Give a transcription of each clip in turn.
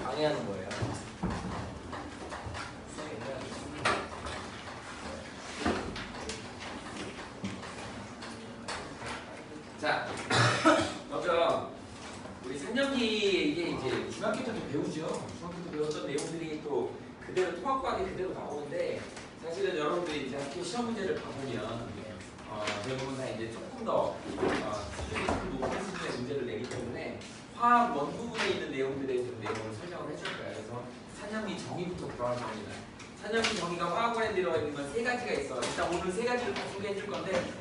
방해하는 거예요. 자, 먼저 우리 3년기 이게 이제 중학교 때도 배우죠. 중학교 때 배웠던 내용들이 또 그대로 통합과학이 그대로 나오는데 사실은 여러분들이 이제 학교 시험 문제를 봐보면 대부분 다 이제 조금 더 수준이 좀 높은 수준의 문제를 내기 때문에 화학 원부분에 있는 내용들에 대해서 내용을 설명을 해줄 거예요. 그래서 3년기 정의부터 들어갈 겁니다. 3년기 정의가 화학원에 들어가 있는 건 3가지가 있어. 일단 오늘 3가지를 다 소개해 줄 건데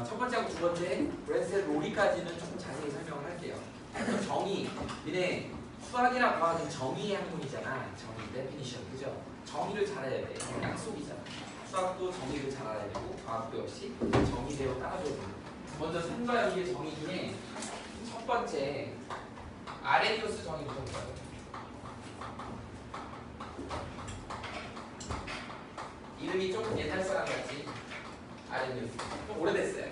첫 번째하고 두 번째 브랜셀 로리까지는 조금 자세히 설명을 할게요. 정의, 니네 수학이나 과학은 정의의 학문이잖아. 정의, 데피니션, 그죠? 정의를 잘 알아야 돼. 약속이잖아. 수학도 정의를 잘 알아야 되고 과학도 역시 정의대로 따라줘야 됩니다. 먼저 산과 연기의 정의 중에 첫 번째 아레니우스 정의부터 볼까요? 이름이 조금 옛날 사람 같지? 아레니우스. 좀 오래됐어요.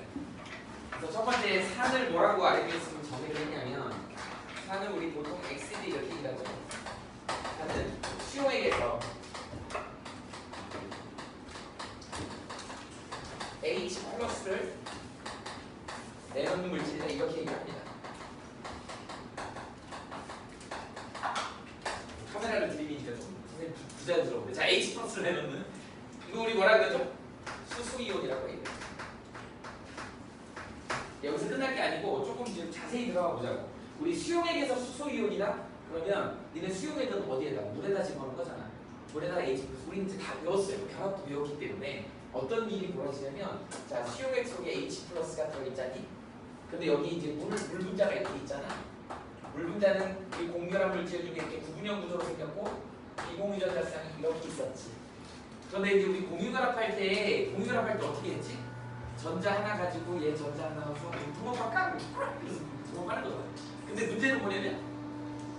그래서 첫 번째 산을 뭐라고 아레니우스는 정의를 했냐면 산은 우리 보통 XD 이렇게 얘기하죠. 산은 수용액에서 H 플러스를 내놓는 물질을 이렇게 얘기합니다. 카메라를 들이미니까 좀 부자연스러운데. 자, H 플러스를 내놓는 이거 우리 뭐라 그러죠? 수소이온이라고 해요. 여기서 끝날 게 아니고 조금 좀 자세히 들어가 보자고. 우리 수용액에서 수소이온이다? 그러면 니네 수용액은 어디에다? 물에다 집어넣는 거잖아. 물에다가 H 플러스. 우리 이제 다 배웠어요. 결합도 배웠기 때문에 어떤 일이 벌어지냐면 자, 수용액 속에 H 플러스가 들어있잖니? 근데 여기 이제 물 분자가 이렇게 있잖아. 물 분자는 이 공결한 물질 중에 이렇게 구분형 구조로 생겼고 비공유전자쌍이 이렇게 있었지. 그런데 이제 우리 공유결합할 때 어떻게 했지? 전자 하나 가지고 얘 전자 하나 넣어서 붕어빵 까고 그래서 붕어빵을 넣어. 근데 문제는 뭐냐면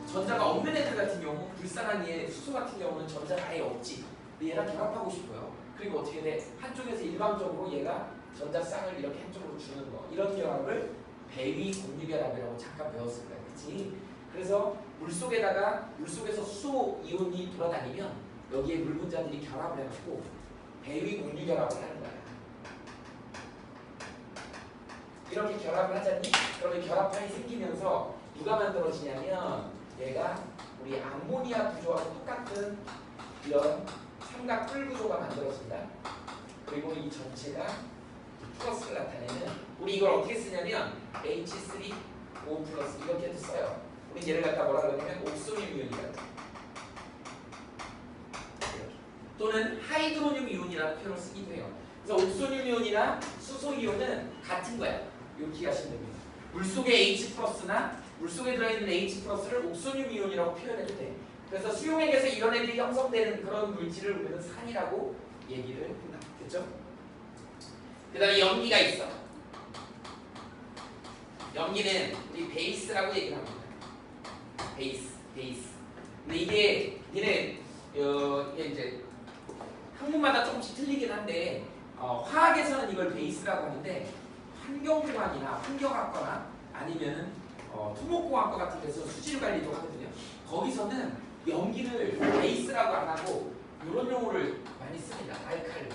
전자가 없는 애들 같은 경우 불쌍한 얘 수소 같은 경우는 전자가 아예 없지. 근데 얘랑 결합하고 싶어요. 그리고 어떻게 돼? 한쪽에서 일방적으로 얘가 전자쌍을 이렇게 한쪽으로 주는 거. 이런 결합을 배위 공유결합이라고 잠깐 배웠을 거야. 그치? 그래서 물속에서 수소 이온이 돌아다니면 여기에 물 분자들이 결합을 해가지고 배위 공유결합을 하는 거야. 이렇게 결합을 하자니 그러면 결합판이 생기면서 누가 만들어지냐면 얘가 우리 암모니아 구조하고 똑같은 이런 삼각뿔 구조가 만들어진다. 그리고 이 전체가 플러스를 나타내는 우리 이걸 어떻게 쓰냐면 H3O 플러스 이렇게도 써요. 우리 얘를 갖다 뭐라 그러냐면 옥소늄 이온이라고 또는 하이드로늄 이온이라는 표현을 쓰기도 해요. 그래서 옥소늄 이온이나 수소 이온은 같은 거야. 이렇게 하시면 됩니다. 물속에 H 플러스나 물속에 들어있는 H 플러스를 옥소늄 이온이라고 표현해도 돼. 그래서 수용액에서 이런 애들이 형성되는 그런 물질을 우리는 산이라고 얘기를 한다. 됐죠? 그 다음에 염기가 있어. 염기는 우리 베이스라고 얘기를 합니다. 베이스. 근데 이게 니네 이게 이제 학문마다 조금씩 틀리긴 한데 화학에서는 이걸 베이스라고 하는데 환경공학이나 환경학과나 아니면은 토목공학과 같은 데서 수질 관리도 하거든요. 거기서는 염기를 베이스라고 안 하고 이런 용어를 많이 씁니다. 알칼리.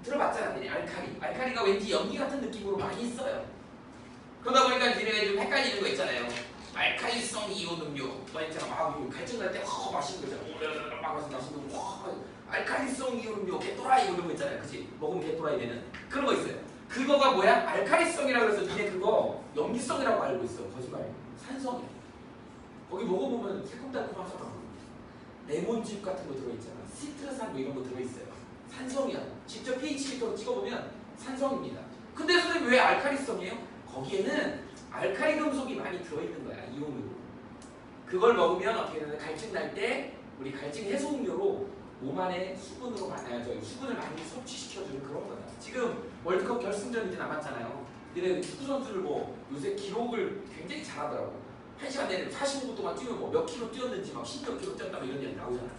들어봤잖아, 니네 알칼리가 왠지 염기 같은 느낌으로 많이 써요. 그러다 보니까 니네가 좀 헷갈리는 거 있잖아요. 알칼리성 이온 음료. 너 있잖아, 갈증 날 때 마시는 거잖아. 막 마시는 거. 알칼리성 이온 음료, 개또라이 이런 거 있잖아요. 그치? 먹으면 개또라이 되는 그런 거 있어요. 그거가 뭐야? 알칼리성이라고 해서 니네 그거 염기성이라고 알고 있어. 거짓말. 산성이야. 거기 먹어보면 새콤달콤하잖아. 레몬즙 같은 거 들어있잖아. 시트르산 뭐 이런 거 들어있어요. 산성이야. 직접 pH 미터로 찍어보면 산성입니다. 근데 선생님 왜 알칼리성이에요? 거기에는 알칼리 금속이 많이 들어있는 거야. 이온으로. 그걸 먹으면 어떻게 되냐면 갈증 날 때 우리 갈증 해소 음료로 몸 안에 수분을 많이 섭취시켜주는 그런 거야. 지금 월드컵 결승전 이제 남았잖아요. 근데 축구 선수를 뭐 요새 기록을 굉장히 잘하더라고. 1시간 내내 45분 동안 뛰면 뭐 몇 킬로 뛰었는지 막 10몇 킬로 뛰었다고 이런 얘기 나오잖아.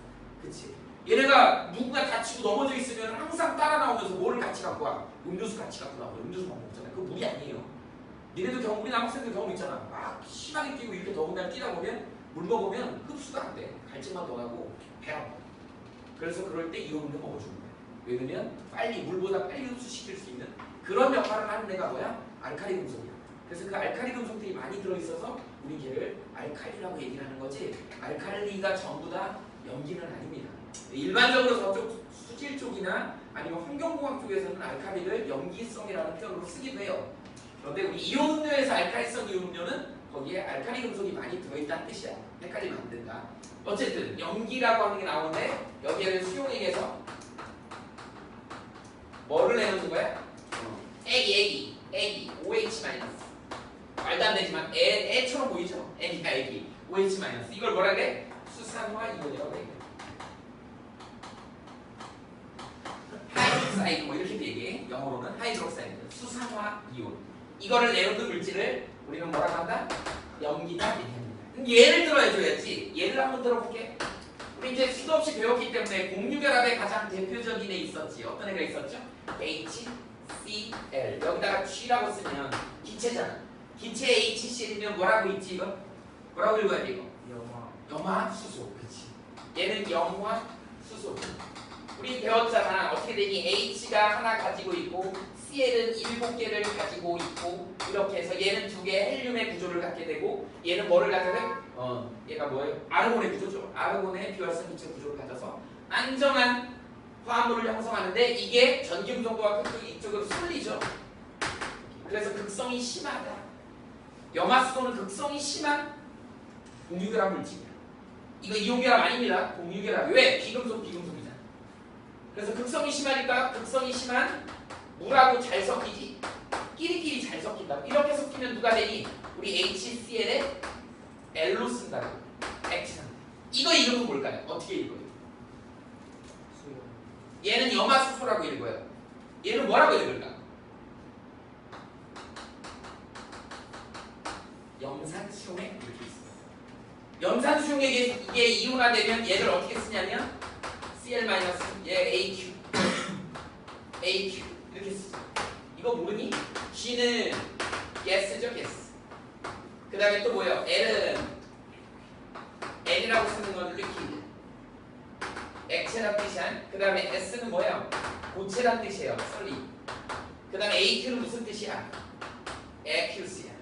그치? 얘네가 누군가 다치고 넘어져 있으면 항상 따라 나오면서 뭐를 같이 갖고 와? 음료수 같이 갖고 나와. 음료수만 먹잖아. 그거 물이 아니에요. 니네도 우리 남학생들 경험 있잖아. 막 심하게 뛰고 이렇게 더운 날 뛰다 보면 물 먹으면 흡수가 안 돼. 갈증만 더 나고 배 아파. 그래서 그럴 때 이온을 먹어주는 거야. 왜냐면 빨리 물보다 빨리 흡수시킬 수 있는 그런 역할을 하는 애가 뭐야? 알칼리 금속이야. 그래서 그 알칼리 금속들이 많이 들어있어서 우리 걔를 알칼리라고 얘기를 하는 거지 알칼리가 전부 다 염기는 아닙니다. 일반적으로 저쪽 수질 쪽이나 아니면 환경공학 쪽에서는 알칼리를 염기성이라는 표현으로 쓰기도 해요. 그런데 우리 이온음료에서 알칼리성 이온음료는 거기에 알칼리 금속이 많이 들어있다는 뜻이야. 헷갈리면 안 된다. 어쨌든 염기라고 하는 게 나오는데 여기에는 수용액에서 뭐를 내놓는 거야? 애기 OH 마이너스 말도 안 되지만 애처럼 보이죠? 애기 OH 마이너스 이걸 뭐라 그래? 수산화 이온이라고 얘기해. 하이드록사이드 뭐 이렇게 얘기해. 영어로는 하이드록사이드 수산화 이온 이거를 내놓는 물질을 우리는 뭐라고 한다? 염기다 얘기합니다. 예를 들어줘야지. 예를 한번 들어볼게. 우리 이제 수도 없이 배웠기 때문에 공유결합의 가장 대표적인 애 있었지. 어떤 애가 있었죠? HCl 여기다가 G라고 쓰면 기체잖아. 기체 HCl이면 뭐라고 있지 이거? 뭐라고 읽어야 돼 이거? 염화수소. 그치. 얘는 염화수소. 우리 배웠잖아. 어떻게 되니? H가 하나 가지고 있고 Cl은 7개를 가지고 있고 이렇게 해서 얘는 2개 헬륨의 구조를 갖게 되고 얘는 뭐를 가져야 돼? 얘가 뭐예요? 아르곤의 구조죠. 아르곤의 비활성 기체 구조를 가져서 안정한 화합물을 형성하는데 이게 전기음성도와 이쪽으로 쏠리죠. 그래서 극성이 심하다. 염화수소는 극성이 심한 공유결합 물질이야. 이거 이온결합 아닙니다. 공유결합. 왜? 비금속이잖아. 그래서 극성이 심하니까 극성이 심한 물하고 잘 섞이지. 끼리끼리 잘 섞인다. 이렇게 섞이면 누가 되니? 우리 HCl에 L로 쓴다고. 액체 상태. 이거 이름은 뭘까요? 어떻게 읽어요? 얘는 염화수소라고 읽어요. 얘는 뭐라고 읽을까? 염산수용액 이렇게 있어요. 염산수용액이 이게 이온화되면 얘를 어떻게 쓰냐면 Cl- 얘 AQ 이렇게 쓰죠. 이거 모르니? G는 가스죠, 가스. 그 다음에 또 뭐예요? L이라고 쓰는 건 리퀴드. 액체란 뜻이야. 그 다음에 S는 뭐예요? 고체란 뜻이에요. 솔리. 그 다음에 AQ는 무슨 뜻이야? 에큐스야.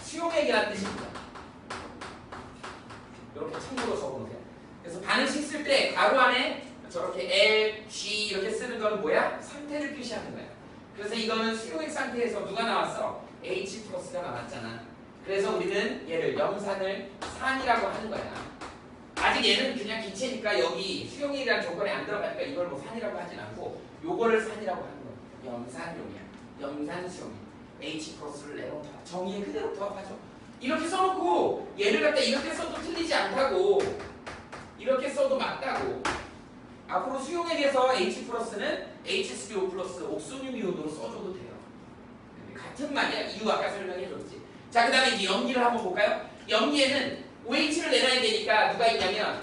수용액이라는 뜻입니다. 이렇게 참고로 적어놓으세요. 그래서 반응식 쓸 때 가로 안에 저렇게 L, G 이렇게 쓰는 건 뭐야? 상태를 표시하는 거야. 그래서 이거는 수용액 상태에서 누가 나왔어? H 플러스가 나왔잖아. 그래서 우리는 얘를 염산을 산이라고 하는 거야. 아직 얘는 그냥 기체니까 여기 수용액이라는 조건에 안 들어가니까 이걸 뭐 산이라고 하진 않고 요거를 산이라고 하는 거야. 염산용이야. 염산수용액. H 플러스를 내놓다. 정의에 그대로 부합하죠. 이렇게 써놓고 얘를 갖다 이렇게 써도 틀리지 않다고. 이렇게 써도 맞다고. 앞으로 수용액에서 H 플러스는 H3O 플러스 옥소늄 이온으로 써줘도 돼요. 같은 말이야. 이유 아까 설명해줬지. 자, 그 다음에 이제 염기를 한번 볼까요? 염기에는 OH를 내놔야 되니까 누가 있냐면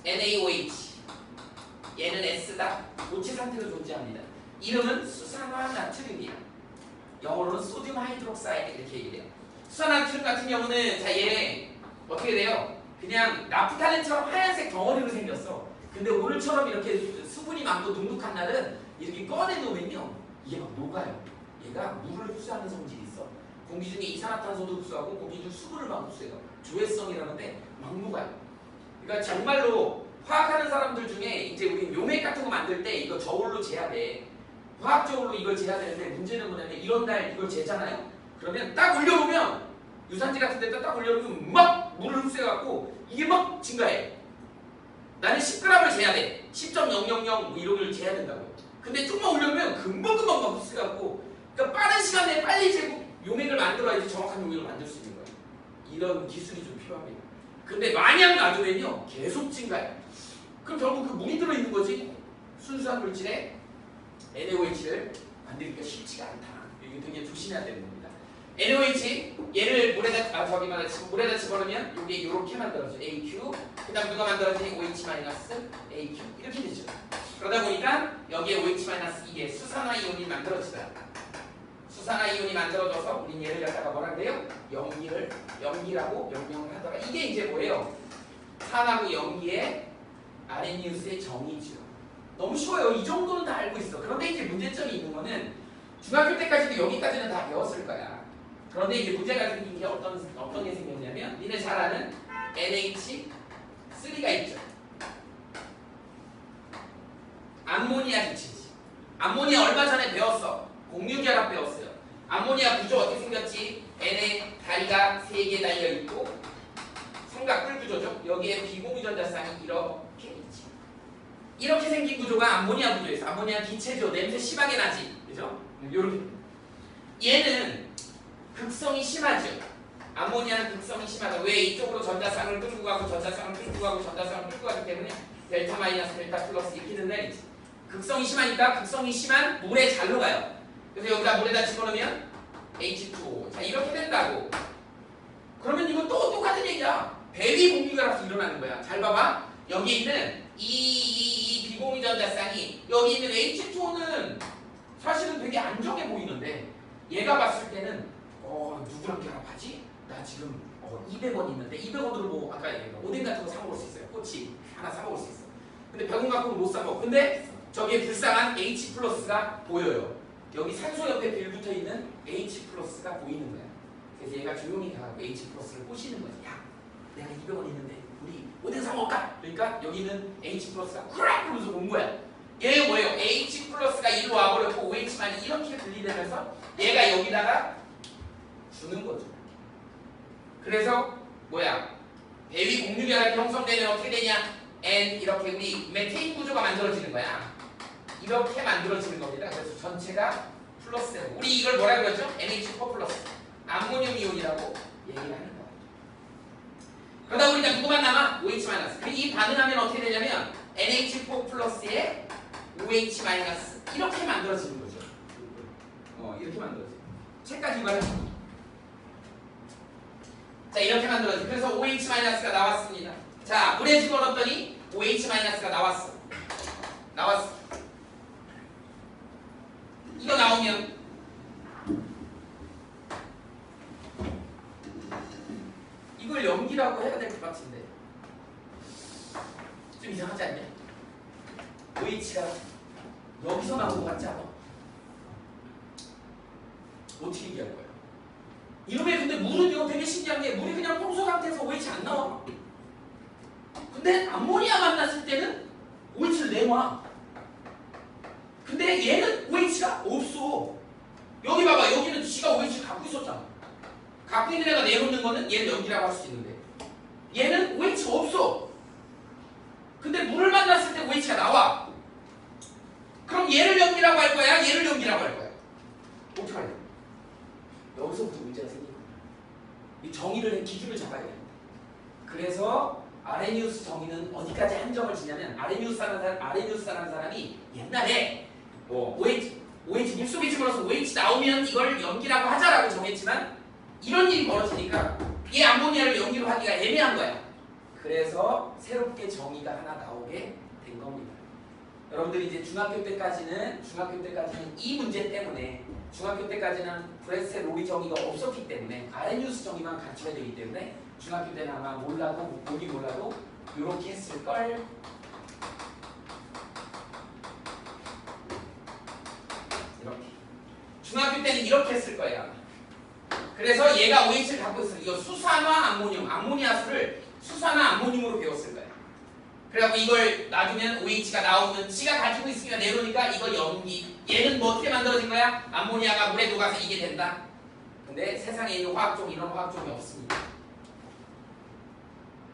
NaOH. 얘는 S다. 고체 상태로 존재합니다. 이름은 수산화 나트륨이야. 영어로는 소듐 하이드록사이드 이렇게 얘기해요. 수산화나트륨 같은 경우는 자 얘 어떻게 돼요? 그냥 나프탈렌처럼 하얀색 덩어리로 생겼어. 근데 오늘처럼 이렇게 수분이 많고 눅눅한 날은 이렇게 꺼내놓으면요 이게 막 녹아요. 얘가 물을 흡수하는 성질이 있어. 공기 중에 이산화탄소도 흡수하고 공기 중 수분을 막 흡수해요. 조회성이라는데 막 녹아요. 그러니까 정말로 화학하는 사람들 중에 이제 우리 용액 같은 거 만들 때 이거 저울로 재야 돼. 화학적으로 이걸 재야 되는데 문제는 뭐냐면 이런 날 이걸 재잖아요. 그러면 딱 올려놓으면 유산지 같은 데다 딱 올려놓으면 막 물을 흡수해갖고 이게 막 증가해. 나는 10g을 재야 돼. 10.000 뭐 이런 걸 재야 된다고. 근데 조금만 올려놓으면 금방금방 막 흡수해갖고 그러니까 빠른 시간에 빨리 재고 용액을 만들어야지 정확한 용액을 만들 수 있는 거예요. 이런 기술이 좀 필요합니다. 근데 마냥 놔두면요 계속 증가해. 그럼 결국 그 물이 들어있는 거지. 순수한 물질에 NaOH를 만들기가 쉽지가 않다. 이게 되게 조심해야 되는 겁니다. NaOH 얘를 물에다 집어넣으면 이게 이렇게 만들어져. AQ. 그다음 누가 만들어지니 OH- AQ 이렇게 되죠. 그러다 보니까 여기에 OH- 이게 수산화 이온이 만들어지다. 수산화 이온이 만들어져서 우린 얘를 갖다가 뭐라 그래요? 염기라고 명명을 하더라. 이게 이제 뭐예요? 산하고 염기의 아레니우스의 정의죠. 너무 쉬워요. 이 정도는 다 알고 있어. 그런데 이제 문제점이 있는 거는 중학교 때까지도 여기까지는 다 배웠을 거야. 그런데 이제 문제가 생긴 게 어떤 게 생겼냐면 니네 잘 아는 NH3가 있죠. 암모니아 기체지. 암모니아 얼마 전에 배웠어. 공유결합 배웠어요. 암모니아 구조 어떻게 생겼지? N에 다리가 3개 달려있고 삼각뿔 구조죠. 여기에 비공유전자쌍이 이렇게 있지. 이렇게 생긴 구조가 암모니아 구조였어. 암모니아 기체죠. 냄새 심하게 나지. 그죠? 요렇게. 얘는 극성이 심하죠. 암모니아는 극성이 심하다. 왜? 이쪽으로 전자쌍을 끌고 가고 전자쌍을 끌고 가고 전자쌍을 끌고 가기 때문에 델타 마이너스 델타 플러스 이렇게 된다 이지. 극성이 심하니까 극성이 심한 물에 잘 녹아요. 그래서 여기다 물에다 집어넣으면 H2O. 자, 이렇게 된다고. 그러면 이거 또 똑같은 얘기야. 배위 공유결합이 일어나는 거야. 잘 봐봐. 여기 있는 이 비공유전자쌍이 여기 있는 H2O는 사실은 되게 안정해 보이는데 얘가 봤을 때는 누구랑 결합하지? 나 지금 200원 있는데 200원으로 뭐 아까 오뎅 같은 거 사 먹을 수 있어요. 꼬치 하나 사 먹을 수 있어. 근데 100원 갖고는 못 사 먹어. 근데 저기에 불쌍한 H 플러스가 보여요. 여기 산소 옆에 빌 붙어 있는 H 플러스가 보이는 거야. 그래서 얘가 조용히 가고 H 플러스를 꼬시는 거야. 야, 내가 200원 있는데 우리 오뎅 사 먹을까? 그러니까 여기는 H 플러스가 쿠락 하면서 온 거야. 얘 뭐예요? H 플러스가 일로 와버렸고 OH만이 이렇게 분리되면서 얘가 여기다가 주는 거죠. 그래서 뭐야? 배위 공유결합이 형성되면 어떻게 되냐? N 이렇게 우리 메테인 구조가 만들어지는 거야. 이렇게 만들어지는 겁니다. 그래서 전체가 플러스되고 우리 이걸 뭐라 그러죠? NH4 플러스 암모늄 이온이라고 얘기를 하는 거야. 그러다 보니까 누구만 남아? OH 마이너스. 그리고 이 반응하면 어떻게 되냐면 NH4 플러스에 OH 마이너스 이렇게 만들어지는 거죠. 이렇게 만들어져요. 책까지 이거를 자 이렇게 만들어져. 그래서 OH 마이너스가 나왔습니다. 자 물에 집어넣었더니 OH 마이너스가 나왔어. 이거 나오면 이걸 염기라고 해야 될 것 같은데 좀 이상하지 않냐? OH가 여기서 나온 것 같지 않아? 어떻게 얘기할 거야? 이놈의 근데 물은 이거 되게 신기한 게 물이 그냥 평소 상태에서 OH 안 나와. 근데 암모니아 만났을 때는 OH를 내놔. 근데 얘는 OH가 없어. 여기 봐봐. 여기는 지가 OH를 갖고 있었잖아. 갖고 있는 애가 내놓는 거는 얘를 염기라고 할 수 있는데 얘는 OH가 없어. 근데 물을 만났을 때 OH가 나와. 그럼 얘를 염기라고 할 거야? 얘를 염기라고 할 거야? 어떻게 할래? 여기서부터 문제가 생기는 거야. 이 정의를 기준을 잡아야 됩니다. 그래서 아레니우스 정의는 어디까지 한정을 지냐면 아레니우스라는 사람이 옛날에 OH 물속에 집어넣어서 OH 나오면 이걸 염기라고 하자라고 정했지만 이런 일이 벌어지니까 이 암모니아를 염기로 하기가 애매한 거야. 그래서 새롭게 정의가 하나 나오게 된 겁니다. 여러분들이 이제 중학교 때까지는 이 문제 때문에 중학교 때까지는 브레스의 로리 정의가 없었기 때문에 아레니우스 정의만 가르쳐야 되기 때문에 중학교 때는 아마 보기 몰라도 이렇게 했을걸. 이렇게 중학교 때는 이렇게 했을 거예요. 그래서 얘가 OH를 갖고 있어요. 이거 수산화 암모늄, 암모니아수를 수산화 암모늄으로 배웠을 거예요. 그래갖고 이걸 놔두면 OH가 나오면 지가 가지고 있으니까 내놓으니까 이걸 염기. 얘는 뭐 어떻게 만들어진 거야? 암모니아가 물에 녹아서 이게 된다. 근데 세상에 있는 화학종 이런 화학종이 없습니다.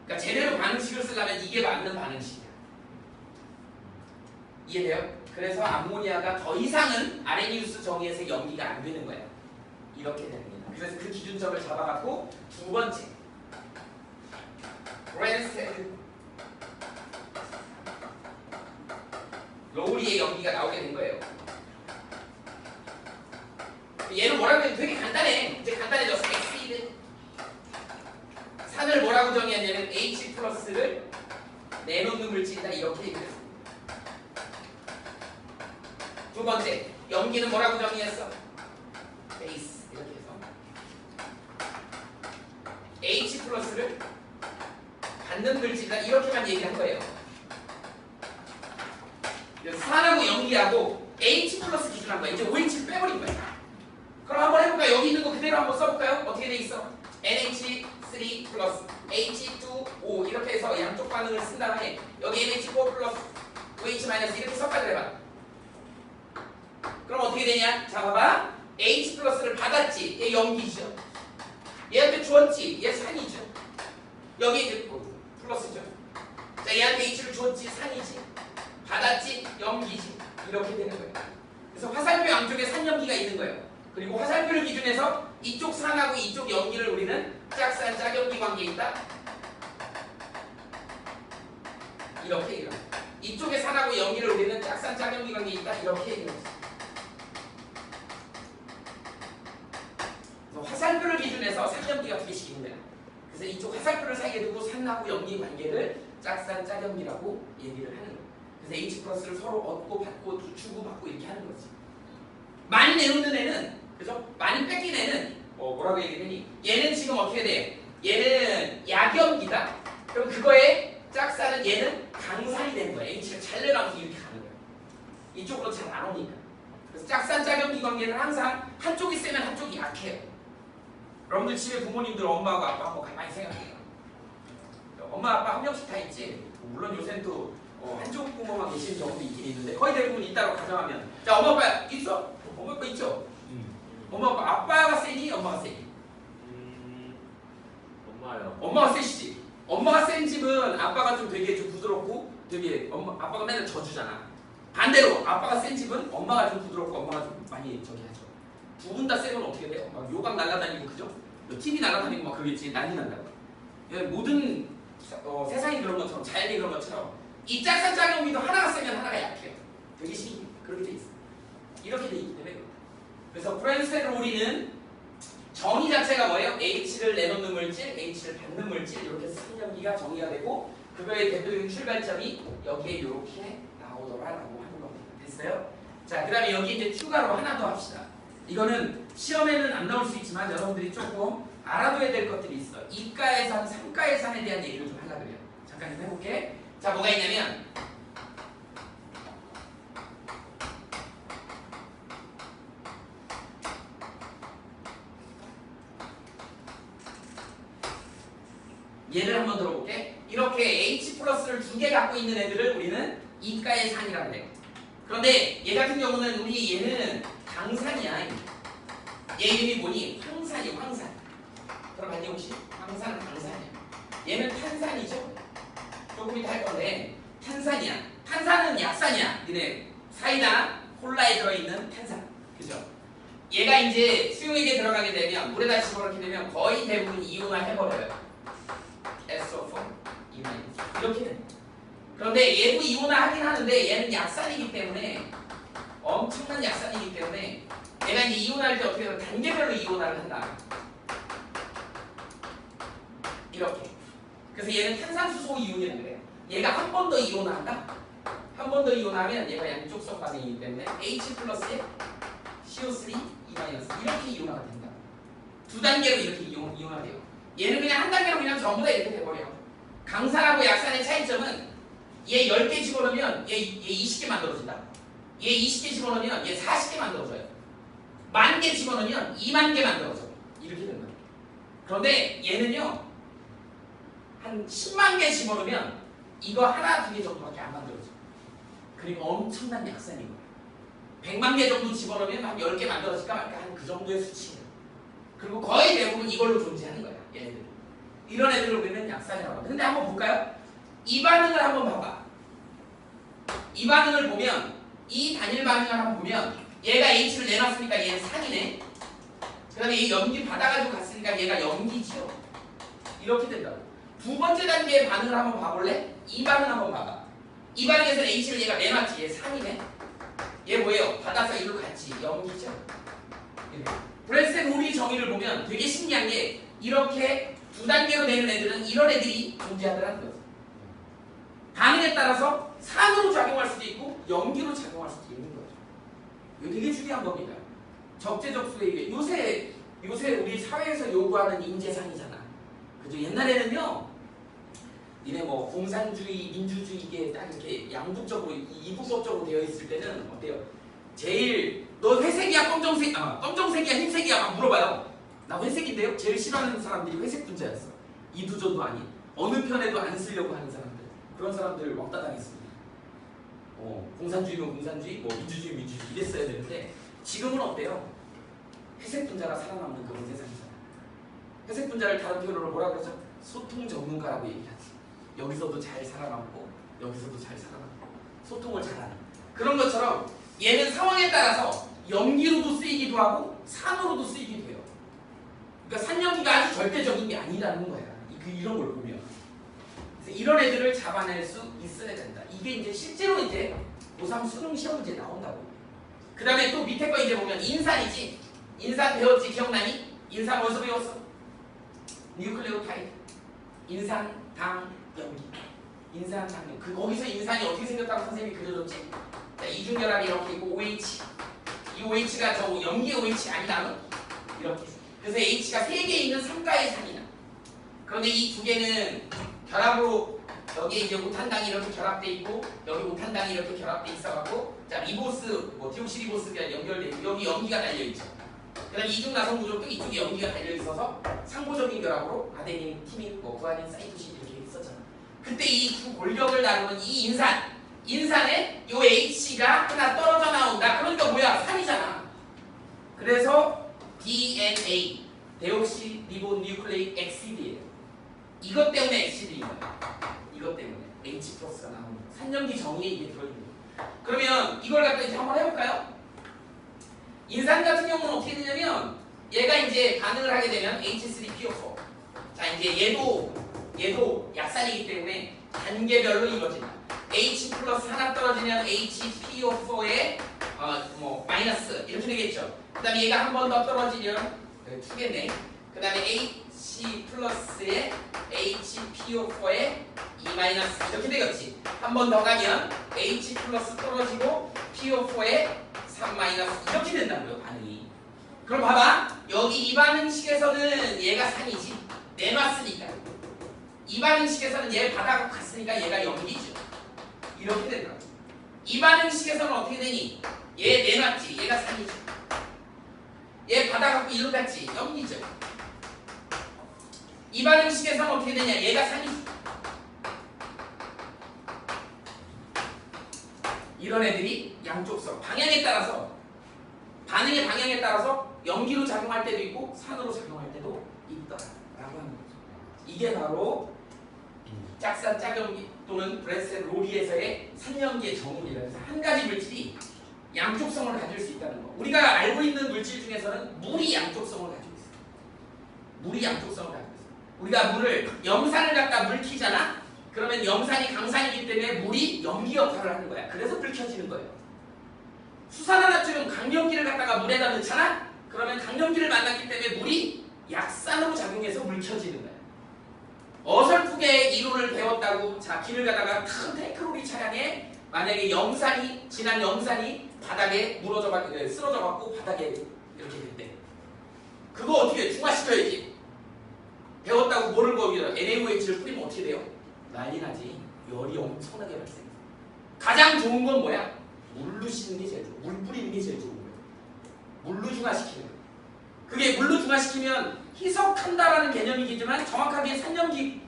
그러니까 제대로 반응식을 쓰려면 이게 맞는 반응식이야. 이해돼요? 그래서 암모니아가 더 이상은 아레니우스 정의에서 염기가 안 되는 거야. 이렇게 됩니다. 그래서 그 기준점을 잡아갖고 두 번째 브랜스테드 로우리의 염기가 나오게 된 거예요. 얘는 뭐라고 해도 되게 간단해. 이제 간단해졌어. X이드 산을 뭐라고 정의했냐면 H 플러스를 내놓는 물질이다 이렇게 얘기했습니다. 두 번째 염기는 뭐라고 정의했어? 플러스를 받는 물질이다. 이렇게만 얘기한 거예요. 산하고 염기하고 H 플러스 기준한 거야. 이제 OH를 빼버린 거야. 그럼 한번 해볼까요? 여기 있는 거 그대로 한번 써볼까요? 어떻게 돼 있어? NH3 플러스 H2O 이렇게 해서 양쪽 반응을 쓴 다음에 여기 NH4 플러스 OH 마이너스 이렇게 섞어야 해봐. 그럼 어떻게 되냐? 자 봐봐. H 플러스를 받았지. 얘 염기죠. 얘한테 주었지. 얘 산이죠. 여기 이제 플러스죠. 자 얘한테 H를 주었지. 산이지. 받았지. 염기지. 이렇게 되는 거예요. 그래서 화살표 양쪽에 산염기가 있는 거예요. 그리고 화살표를 기준해서 이쪽 산하고 이쪽 염기를 우리는 짝산 짝염기 관계에 있다. 이렇게 얘기합니다. 이쪽에 산하고 염기를 우리는 짝산 짝염기 관계에 있다. 이렇게 얘기합니다. 화살표를 기준해서 산염기가 두 개씩 있는 거야. 그래서 이쪽 화살표를 사이에 두고 산하고 염기 관계를 짝산 짝염기라고 얘기를 하는 거야. 그래서 H 플러스를 서로 얻고 받고 주고받고 이렇게 하는 거지. 많이 내놓는 애는 그죠? 많이 뺏긴 애는 뭐라고 얘기했니? 얘는 지금 어떻게 돼? 얘는 약염기다. 그럼 그거에 짝산은 얘는 강산이 되는 거야. H가 잘 내려가면서 이렇게 가는 거야. 이쪽으로 잘 안 오니까. 그래서 짝산 짝염기 관계는 항상 한쪽이 세면 한쪽이 약해요. 여러분들 집에 부모님들 엄마하고 아빠 한번 가만히 생각해요. 엄마 아빠 한 명씩 다 있지. 물론 요새는 또 한쪽 부모만 계시는 경우도 있긴 있는데 거의 대부분 있다고 가정하면 자 엄마 아빠 있어? 엄마 아빠 있죠? 엄마 아빠 아빠가 세니 엄마가 세니? 엄마요. 엄마가 세시지. 엄마가 센 집은 아빠가 좀 되게 좀 부드럽고 되게 아빠가 맨날 져주잖아. 반대로 아빠가 센 집은 엄마가 좀 부드럽고 엄마가 좀 많이 저기 하죠. 두 분 다 세면 어떻게 돼요? 막 요강 날아다니고 그죠? TV 날아다니고 막 그러겠지. 난리 난다고. 모든 세상이 그런 것처럼 자연이 그런 것처럼 이 짝산 짝염기도 하나가 세면 하나가 약해요. 되게 신기해. 그렇게 돼 있어. 이렇게 돼 있기 때문에. 그래서 브랜스테드 우리는 정의 자체가 뭐예요? H를 내놓는 물질, H를 받는 물질 이렇게 산염기가 정의가 되고 그거의 대표적인 출발점이 여기에 이렇게 나오더라라고 하는 겁니다. 됐어요? 자, 그 다음에 여기 이제 추가로 하나 더 합시다. 이거는 시험에는 안 나올 수 있지만 여러분들이 조금 알아둬야 될 것들이 있어. 이가의 산, 삼가의 산에 대한 얘기를 좀 하려고 그래요. 잠깐 좀 해볼게. 자, 뭐가 있냐면 얘를 한번 들어볼게. 이렇게 H 플러스를 두 개 갖고 있는 애들을 우리는 이가의 산이라고 해요. 그런데 얘 같은 경우는 우리 얘는 강산이야. 얘 이름이 뭐니? 황산이 황산. 들어봤니 혹시? 황산은 강산이야. 얘는 탄산이죠. 조금 이따 할 건데 탄산이야. 탄산은 약산이야. 니네 사이다 콜라에 들어있는 탄산. 그죠? 얘가 이제 수용액에 들어가게 되면 물에다 집어넣게 되면 거의 대부분 이온화 해버려요. SO4 이렇게 됩니다. 그런데 얘도 이온화 하긴 하는데 얘는 약산이기 때문에 엄청난 약산이기 때문에 얘가 이제 이온화할 때 어떻게 해서 단계별로 이온화를 한다. 이렇게. 그래서 얘는 탄산수소 이온이라고 그래요. 얘가 한 번 더 이온화한다. 한 번 더 이온화하면 얘가 양쪽성 반응이기 때문에 H 플러스에 CO3 E- 이렇게 이온화가 된다. 두 단계로 이렇게 이온화돼요. 얘는 그냥 한 단계로 그냥 전부 다 이렇게 돼버려. 강산하고 약산의 차이점은 얘 10개 집어넣으면 얘 20개 만들어진다. 얘 20개 집어넣으면 얘 40개 만들어져요. 10,000개 집어넣으면 20,000개 만들어져. 이렇게 된다. 그런데 얘는요 한 10만 개 집어넣으면 이거 하나 두 개 정도밖에 안 만들어져. 그리고 엄청난 약산인 거야. 100만 개 정도 집어넣으면 한 10개 만들어질까 말까 한 그 정도의 수치예요. 그리고 거의 대부분 이걸로 존재하는 거야. 얘네들. 이런 애들을 우리는 약산이라고 합니다. 근데 한번 볼까요? 이 반응을 한번 봐봐. 이 반응을 보면 이 단일 반응을 한번 보면 얘가 H를 내놨으니까 얘는 산이네. 그 다음에 이 염기 받아가지고 갔으니까 얘가 염기죠. 이렇게 된다고. 두 번째 단계의 반응을 한번 봐볼래? 이 반응 한번 봐봐. 이 반응에서는 H를 얘가 내놨지. 얘 산이네. 얘 뭐예요? 받아서 이리로 갔지. 염기죠. 브랜스텐 우리 정의를 보면 되게 신기한 게 이렇게 두 단계로 되는 애들은 이런 애들이 존재하더라는 거죠. 반응에 따라서 산으로 작용할 수도 있고 염기로 작용할 수도 있는 거죠. 이거 되게 중요한 겁니다. 적재적소에 이게 요새 우리 사회에서 요구하는 인재상이잖아. 그죠? 옛날에는요, 니네 뭐 공산주의, 민주주의 이게 딱 이렇게 양국적으로 이국적으로 되어 있을 때는 어때요? 제일 너 회색이야, 검정색이야, 흰색이야 막 물어봐요. 나 회색인데요? 제일 싫어하는 사람들이 회색 분자였어. 이두전도 아닌 어느 편에도 안 쓰려고 하는 사람들, 그런 사람들 왕따 당했습니다. 공산주의면 공산주의, 뭐 민주주의 민주주의 이랬어야 되는데 지금은 어때요? 회색 분자가 살아남는 그런 세상이잖아요. 회색 분자를 다른 표현으로 뭐라 그러죠? 소통 전문가라고 얘기하지. 여기서도 잘 살아남고 여기서도 잘 살아남고 소통을 잘하는 그런 것처럼 얘는 상황에 따라서 염기로도 쓰이기도 하고 산으로도 쓰이기도 해요. 그러니까 산염기가 아주 절대적인 게 아니라는 거야. 이런 걸 보면. 그래서 이런 애들을 잡아낼 수 있어야 된다. 이게 이제 실제로 이제 고3 수능 시험 문제 나온다고. 그 다음에 또 밑에 거 이제 보면 인산이지. 인산 배웠지? 기억나니? 인산 뭐서 배웠어? 뉴클레오타이드. 인산, 당, 염기. 인산, 당, 염기. 거기서 인산이 어떻게 생겼다고 선생님이 그려줬지? 자, 이중결합이 이렇게 있고 OH. 이 OH가 저 염기 OH 아니라는? 이렇게. 그래서 H가 3개 있는 삼가의 산이다. 그런데 이 두 개는 결합으로 여기 이제 우탄당이 이렇게 결합돼 있고 여기 우탄당이 이렇게 결합돼 있어갖고 자 리보스 뭐 디옥시리보스가 연결돼 있고 여기 염기가 달려 있죠. 그다음 이중 나성 구조도 이쪽에 염기가 달려 있어서 상호적인 결합으로 아데닌, 티민, 뭐 구아닌, 사이토신 이렇게 있었잖아. 그때 이 두 골격을 나누는 이 인산에 요 H가 하나 떨어져 나온다. 그러니까 뭐야? 산이잖아. 그래서 DNA 데옥시 리보 뉴클레ik 엑시드예요. 이것 때문에 엑시드인 거예요. 이것 때문에 H 플러스가 나오는 거예요. 산염기 정의에 이게 들어있는 거예요. 그러면 이걸 갖다 이제 한번 해볼까요? 인산 같은 경우는 어떻게 되냐면 얘가 이제 반응을 하게 되면 H3PO4. 자 이제 얘도 약산이기 때문에 단계별로 이루어진다. H 플러스 하나 떨어지면 HPO4에 뭐 마이너스 이렇게 되겠죠. 그 다음에 얘가 한 번 더 떨어지면 두 개네. 그 다음에 H 플러스에 HPO4에 E 마이너스 이렇게 되겠지. 한 번 더 가면 H 플러스 떨어지고 PO4에 3 마이너스 이렇게 된다고요 반응이. 그럼 봐봐 여기 이 반응식에서는 얘가 산이지 내놨으니까 이 반응식에서는 얘를 받아갖고 갔으니까 얘가 염기죠. 이렇게 된다고. 이 반응식에서는 어떻게 되니? 얘 내놨지 얘가 산이지. 얘 받아갖고 이로 갔지 염기죠. 이 반응식에서는 어떻게 되냐? 얘가 산이지. 이런 애들이 양쪽성 방향에 따라서 반응의 방향에 따라서 염기로 작용할 때도 있고 산으로 작용할 때도 있다라고 하는 거죠. 이게 바로 짝산 짝염기 또는 브레셀 로리에서의 산염기의 정의라고 해서 한 가지 물질이 양쪽성을 가질 수 있다는 거. 우리가 알고 있는 물질 중에서는 물이 양쪽성을 가지고 있어요. 물이 양쪽성을 가지고 있어요. 우리가 물을 염산을 갖다 물 키잖아. 그러면 염산이 강산이기 때문에 물이 염기 역할을 하는 거야. 그래서 불 켜지는 거예요. 수산화나트륨 강염기를 갖다가 물에다 넣잖아. 그러면 강염기를 만났기 때문에 물이 약산으로 작용해서 물 켜지는 거야. 어설프게 이론을 배웠다고 자 길을 가다가 큰 탱크로리 차량에 만약에 진한 염산이 바닥에 쓰러져 갖고 바닥에 이렇게 됐대. 그거 어떻게 중화시켜야지. 배웠다고 모르고 NaOH를 뿌리면 어떻게 돼요? 난리 나지. 열이 엄청나게 발생. 가장 좋은 건 뭐야? 물로 씻는 게 제일 좋아. 물 뿌리는 게 제일 좋은 거야. 물로 중화시키는 거야. 그게 물로 중화시키면 희석한다라는 개념이겠지만 정확하게 산염기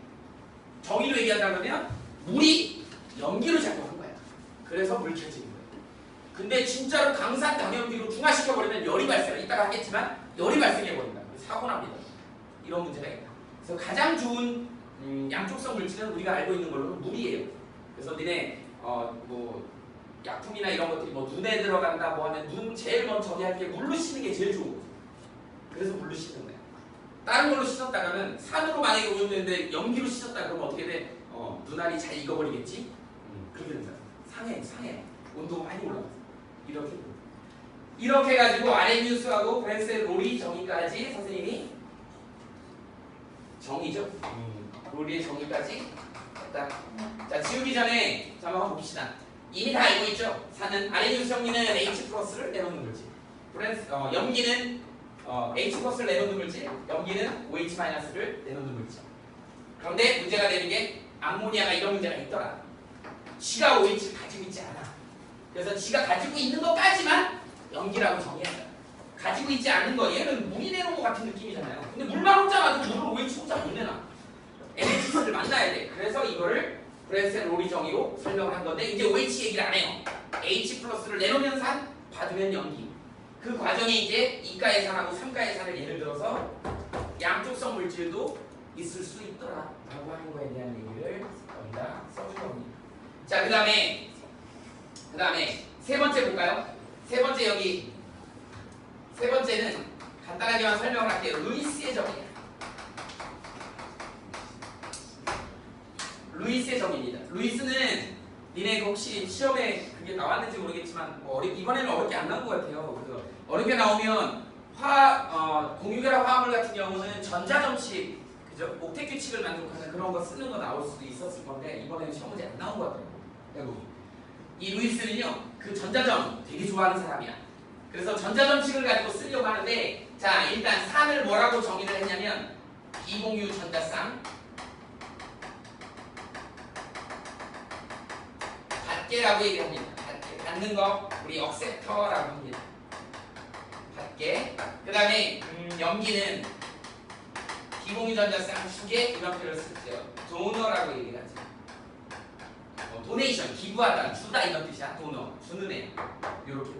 정의로 얘기한다면 물이 염기로 작용한 거야. 그래서 물 켜지는 거야. 근데 진짜로 강산 강염기로 중화시켜버리면 열이 발생. 이따가 하겠지만 열이 발생해버린다. 사고 납니다. 이런 문제가 있다. 그래서 가장 좋은 양쪽성 물질은 우리가 알고 있는 걸로는 물이에요. 그래서 니네 뭐 약품이나 이런 것들이 뭐 눈에 들어간다 뭐 하면 눈 제일 먼저 처리할 게 물로 씻는 게 제일 좋은 거죠. 그래서 물로 씻는 거야. 다른 걸로 씻었다가는 산으로 만약에 오염되는데 염기로 씻었다 그러면 어떻게 돼? 눈알이 잘 익어버리겠지? 그렇게 된다. 상해. 온도가 많이 올라가서 이렇게 해가지고 아레니우스하고 브레셀 로리 정의까지 선생님이 정의죠. 로리의 정의까지 했다. 자 지우기 전에 한번 봅시다. 이미 다 알고 있죠. 산은 아레니우스 정의는 H 플러스를 내놓는 물질. 염기는 H 플러스를 내놓는 물질, 염기는 OH 마이너스를 내놓는 물질. 그런데 문제가 되는 게 암모니아가 이런 문제가 있더라. 지가 OH를 가지고 있지 않아. 그래서 지가 가지고 있는 것까지만 염기라고 정의한다. 가지고 있지 않은 거, 얘는 물이 내놓은 것 같은 느낌이잖아요. 근데 물만 혼자 놔도 물을 OH 혼자 못 내놔. NH를 만나야 돼. 그래서 이거를 브레센 로리 정의로 설명을 한 건데 이제 OH 얘기를 안 해요. H 플러스를 내놓으면 산, 받으면 염기. 그 과정이 이제 2가의 산하고 3가의 산을 예를 들어서 양쪽성 물질도 있을 수 있더라 라고 하는 거에 대한 얘기를 여기다 써준 겁니다. 자, 그 다음에 세 번째 볼까요? 세 번째 여기 세 번째는 간단하게만 설명을 할게요. 루이스의 정의야. 루이스의 정의입니다. 루이스는 니네 혹시 시험에 그게 나왔는지 모르겠지만 뭐 이번에는 어렵게 안 나온 것 같아요. 그래서 어렵게 나오면 공유결합 화합물 같은 경우는 전자점칙, 그죠? 옥텟 규칙을 만족하는 그런 거 쓰는 거 나올 수도 있었을 건데 이번에는 시험 문제 안 나온 것 같아요. 이 루이스는요, 그 전자점 되게 좋아하는 사람이야. 그래서 전자점칙을 가지고 쓰려고 하는데, 자, 일단 산을 뭐라고 정의를 했냐면 비공유 전자쌍 받게라고 얘기합니다. 받게, 받는 거 우리 억셉터라고 합니다. 받게. 그 다음에 염기는 비공유 전자쌍 주게 이런 표현을 쓰죠. 도너라고 얘기를 하죠. 도네이션, 기부하다, 주다 이런 뜻이야. 도너, 주는 애. 요렇게.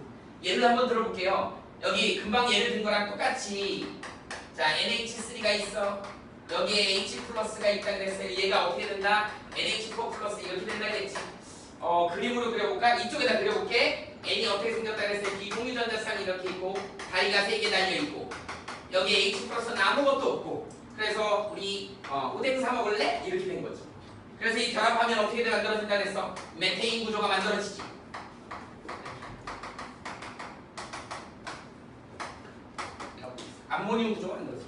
예를 한번 들어볼게요. 여기 금방 예를 든 거랑 똑같이 자, NH3가 있어. 여기에 H 플러스가 있다 그랬어요. 얘가 어떻게 된다? NH4 플러스 이렇게 된다 그랬지. 그림으로 그려볼까? 이쪽에다 그려볼게. N이 어떻게 생겼다 그랬어요? 비공유 전자쌍이 이렇게 있고 다리가 3개 달려있고 여기에 H 플러스는 아무것도 없고 그래서 우리 오뎅 사 먹을래? 이렇게 된 거죠. 그래서 이 결합하면 어떻게 만들어진다 그랬어? 메테인 구조가 만들어지지. 암모늄 구조가 만들어지지.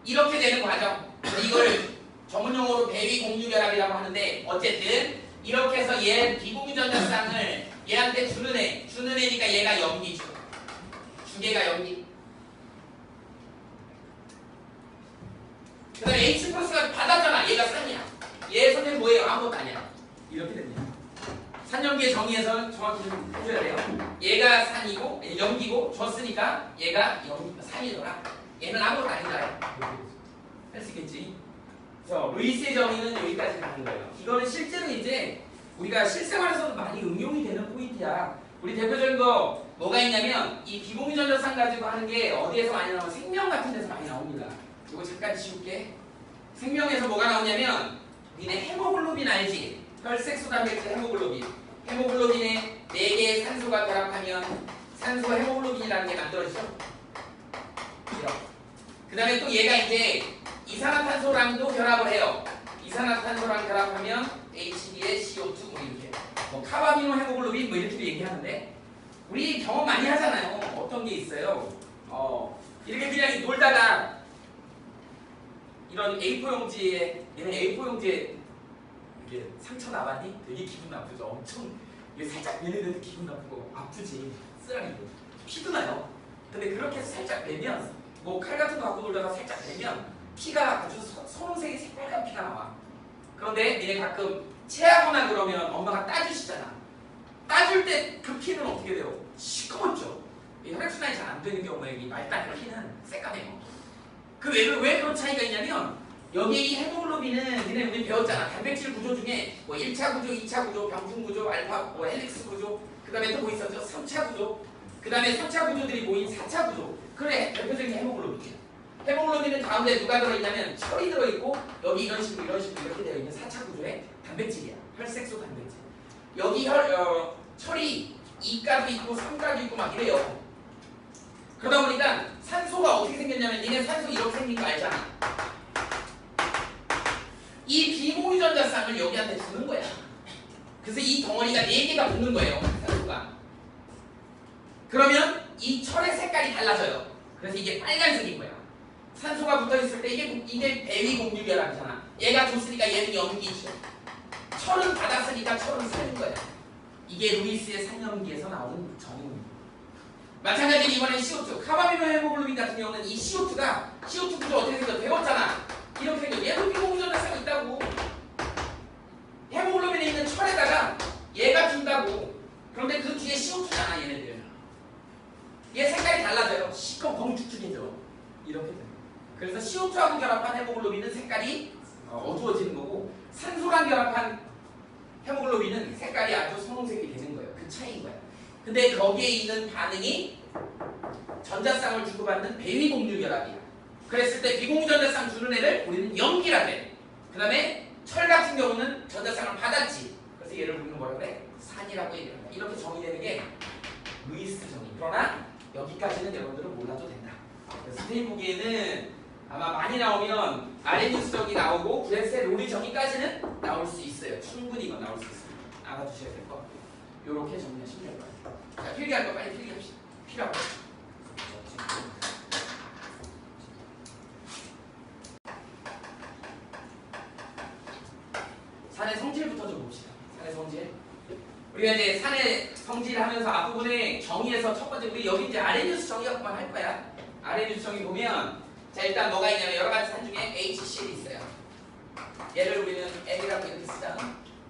이렇게 되는 과정. 이걸 전문용어로 배위 공유 결합이라고 하는데 어쨌든 이렇게 해서 얘 비공유 전자쌍을 얘한테 주는 애니까 얘가 염기죠. 주개가 염기. 그 다음에 H 플러스가 받았잖아. 얘가 산이야. 얘 선생님 뭐예요? 아무것도 아니야. 이렇게 됩니다. 산염기의 정의에서 정확히 좀 해줘야 돼요. 얘가 산이고 염기고 줬으니까 얘가 산이더라. 얘는 아무것도 아니다. 할 수 있겠지? 그래서 루이스의 정의는 여기까지 가는 거예요. 이거는 실제로 이제 우리가 실생활에서도 많이 응용이 되는 포인트야. 우리 대표적인 거 뭐가 있냐면 이 비공유 전자쌍 가지고 하는 게 어디에서 많이 나오면 생명 같은 데서 많이 나옵니다. 이거 잠깐 지울게. 생명에서 뭐가 나오냐면 니네 헤모글로빈 알지? 혈색소 단백질 헤모글로빈. 헤모글로빈에 4개의 산소가 결합하면 산소 헤모글로빈이라는 게 만들어지죠. 그 다음에 또 얘가 이제 이산화탄소랑도 결합을 해요. 이산화탄소랑 결합하면 H2에 CO2 뭐 이렇게. 카바미노 헤모글로빈 뭐 이렇게도 얘기하는데 우리 경험 많이 하잖아요. 어떤 게 있어요? 이렇게 그냥 놀다가 이런 A4 용지에 얘는 A4 용지에 이게 상처 나봤니? 되게 기분 나쁘죠. 엄청 이게 살짝 내리는데 기분 나쁘고 아프지. 쓰라리고 피도 나요. 근데 그렇게 살짝 내면 뭐 칼 같은 거 갖고 놀다가 살짝 내면 피가 아주 선홍색의 새빨간 피가 나와. 그런데 니네 가끔 체하거나 그러면 엄마가 따주시잖아. 따줄 때 그 피는 어떻게 돼요? 시커멓죠. 혈액순환이 잘 안 되는 경우에 이 말단 피는 새까매요. 왜 그런 차이가 있냐면 여기 이 헤모글로빈은 니네 우리 배웠잖아. 단백질 구조 중에 뭐 1차 구조, 2차 구조, 병풍 구조, 알파, 뭐 헬릭스 구조, 그 다음에 또 뭐 있었죠? 3차 구조, 그 다음에 3차 구조들이 모인 4차 구조. 그래, 대표적인 헤모글로빈이야. 헤모글로빈은 가운데 누가 들어있냐면 철이 들어있고 여기 이런 식으로 이렇게 되어 있는 4차 구조의 단백질이야. 혈색소 단백질. 여기 철이 2가도 있고 3가도 있고 막 이래요. 그러다 보니까 산소가 어떻게 생겼냐면 니네 산소 이렇게 생긴 거 알잖아. 이 비공유 전자쌍을 여기한테 주는 거야. 그래서 이 덩어리가 4개가 붙는 거예요. 산소가. 그러면 이 철의 색깔이 달라져요. 그래서 이게 빨간색인 거야. 산소가 붙어있을 때 이게 배위 공유 결합이잖아. 얘가 줬으니까 얘는 염기죠. 철은 받았으니까 철은 산인 거야. 이게 루이스의 산염기에서 나오는 정의입니다. 마찬가지로 이번엔 CO2, 카바미노 헤모글로빈 같은 경우는 이 CO2가 CO2 구조 어떻게 생겨? 배웠잖아. 이렇게 해도 얘도 비공유전자쌍이 있다고. 헤모글로빈에 있는 철에다가 얘가 빈다고. 그런데 그 뒤에 CO2잖아 얘네들. 얘 색깔이 달라져요. 시커 검축축해져. 이렇게 돼요. 그래서 CO2하고 결합한 헤모글로빈은 색깔이 어두워지는 거고, 산소랑 결합한 헤모글로빈은 색깔이 아주 선홍색이 되는 거예요. 그 차이인 거야. 근데 거기에 있는 반응이 전자쌍을 주고받는 배위공유 결합이야. 그랬을 때 비공유전자쌍 주는 애를 우리는 염기라 그래. 그 다음에 철 같은 경우는 전자쌍을 받았지. 그래서 얘를 우리는 뭐라 그래? 산이라고 얘기합니다. 이렇게 정의되는 게 루이스 정의. 그러나 여기까지는 여러분들은 몰라도 된다. 그래서 선생님 보기에는 아마 많이 나오면 아레니우스 정의 나오고 브레셀 로리 정의까지는 나올 수 있어요. 충분히 이건 나올 수 있습니다. 알아두셔야 될 것. 요렇게 정리하시면 될 거예요. 자, 필기할 거 빨리 필기합시다. 필요하고. 산의 성질부터 좀 봅시다. 산의 성질. 우리가 이제 산의 성질을 하면서 앞부분에 정의에서 첫 번째 우리 여기 이제 아레니우스 정의 한번 할 거야. 아레니우스 정의 보면 자 일단 뭐가 있냐면 여러 가지 산 중에 HCl이 있어요. 얘를 우리는 N이라고 이렇게 쓰잖아.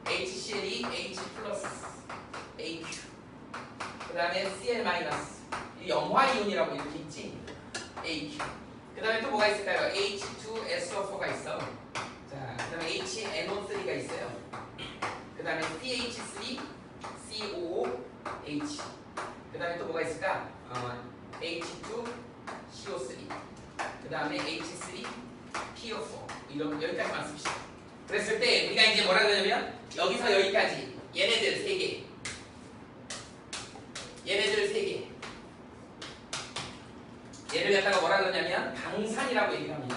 HCl이 H 플러스 AQ. 그 다음에 Cl 마이너스. 이 염화이온이라고 이렇게 있지. AQ. 그 다음에 또 뭐가 있을까요? H2SO4가 있어. 자, 그 다음에 HNO3가 있어요. 그 다음에 CH3, COOH. 그 다음에 또 뭐가 있을까? H2CO3. 그 다음에 H3PO4. 이런 여기까지만 씁시다. 그랬을 때 우리가 이제 뭐라 그러냐면 여기서 여기까지 얘네들 3개. 얘네들 3개. 얘를 갖다가 뭐라 그러냐면 방산이라고 얘기를 합니다.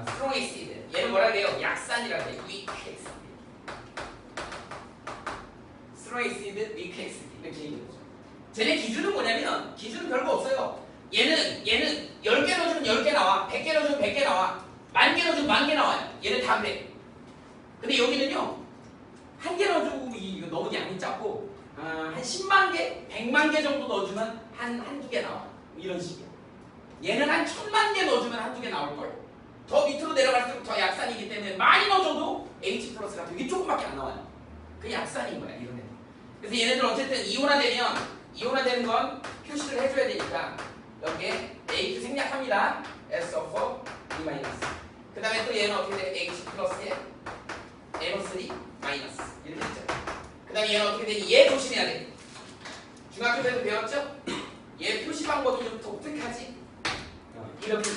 스트롱 액시드. 얘는 뭐라 그래요? 약산이라고 해요. 위크 액시드. 스트롱 액시드, 위크 액시드. 이렇게 얘기해요. 쟤네 기준은 뭐냐면 기준은 별거 없어요. 얘는 10개 넣어주면 10개 나와. 100개 넣어주면 100개 나와. 10,000개 넣어주면 10,000개 나와요. 얘는 다 그래. 근데 여기는요. 1개 넣어주고 이거 너무 양이 작고 한 10만 개, 100만 개 정도 넣어주면 한두 개 나와. 이런 식이야. 얘는 한 1000만 개 넣어주면 한두 개 나올걸. 더 밑으로 내려갈수록 더 약산이기 때문에 많이 넣어줘도 H 플러스가 되게 조금밖에 안 나와요. 그게 약산인 거야, 이런 애들. 그래서 얘네들 어쨌든 이온화되는 건 표시를 해줘야 되니까 여기에 AQ 생략합니다. SO4, E-. 그 다음에 또 얘는 어떻게 돼? H 플러스에 NO3 마이너스. 이렇게 됐죠. 그 다음에 얘는 어떻게 되니? 얘 조심해야 돼. 중학교 때도 배웠죠? 얘 표시 방법이 좀 독특하지? 이렇게.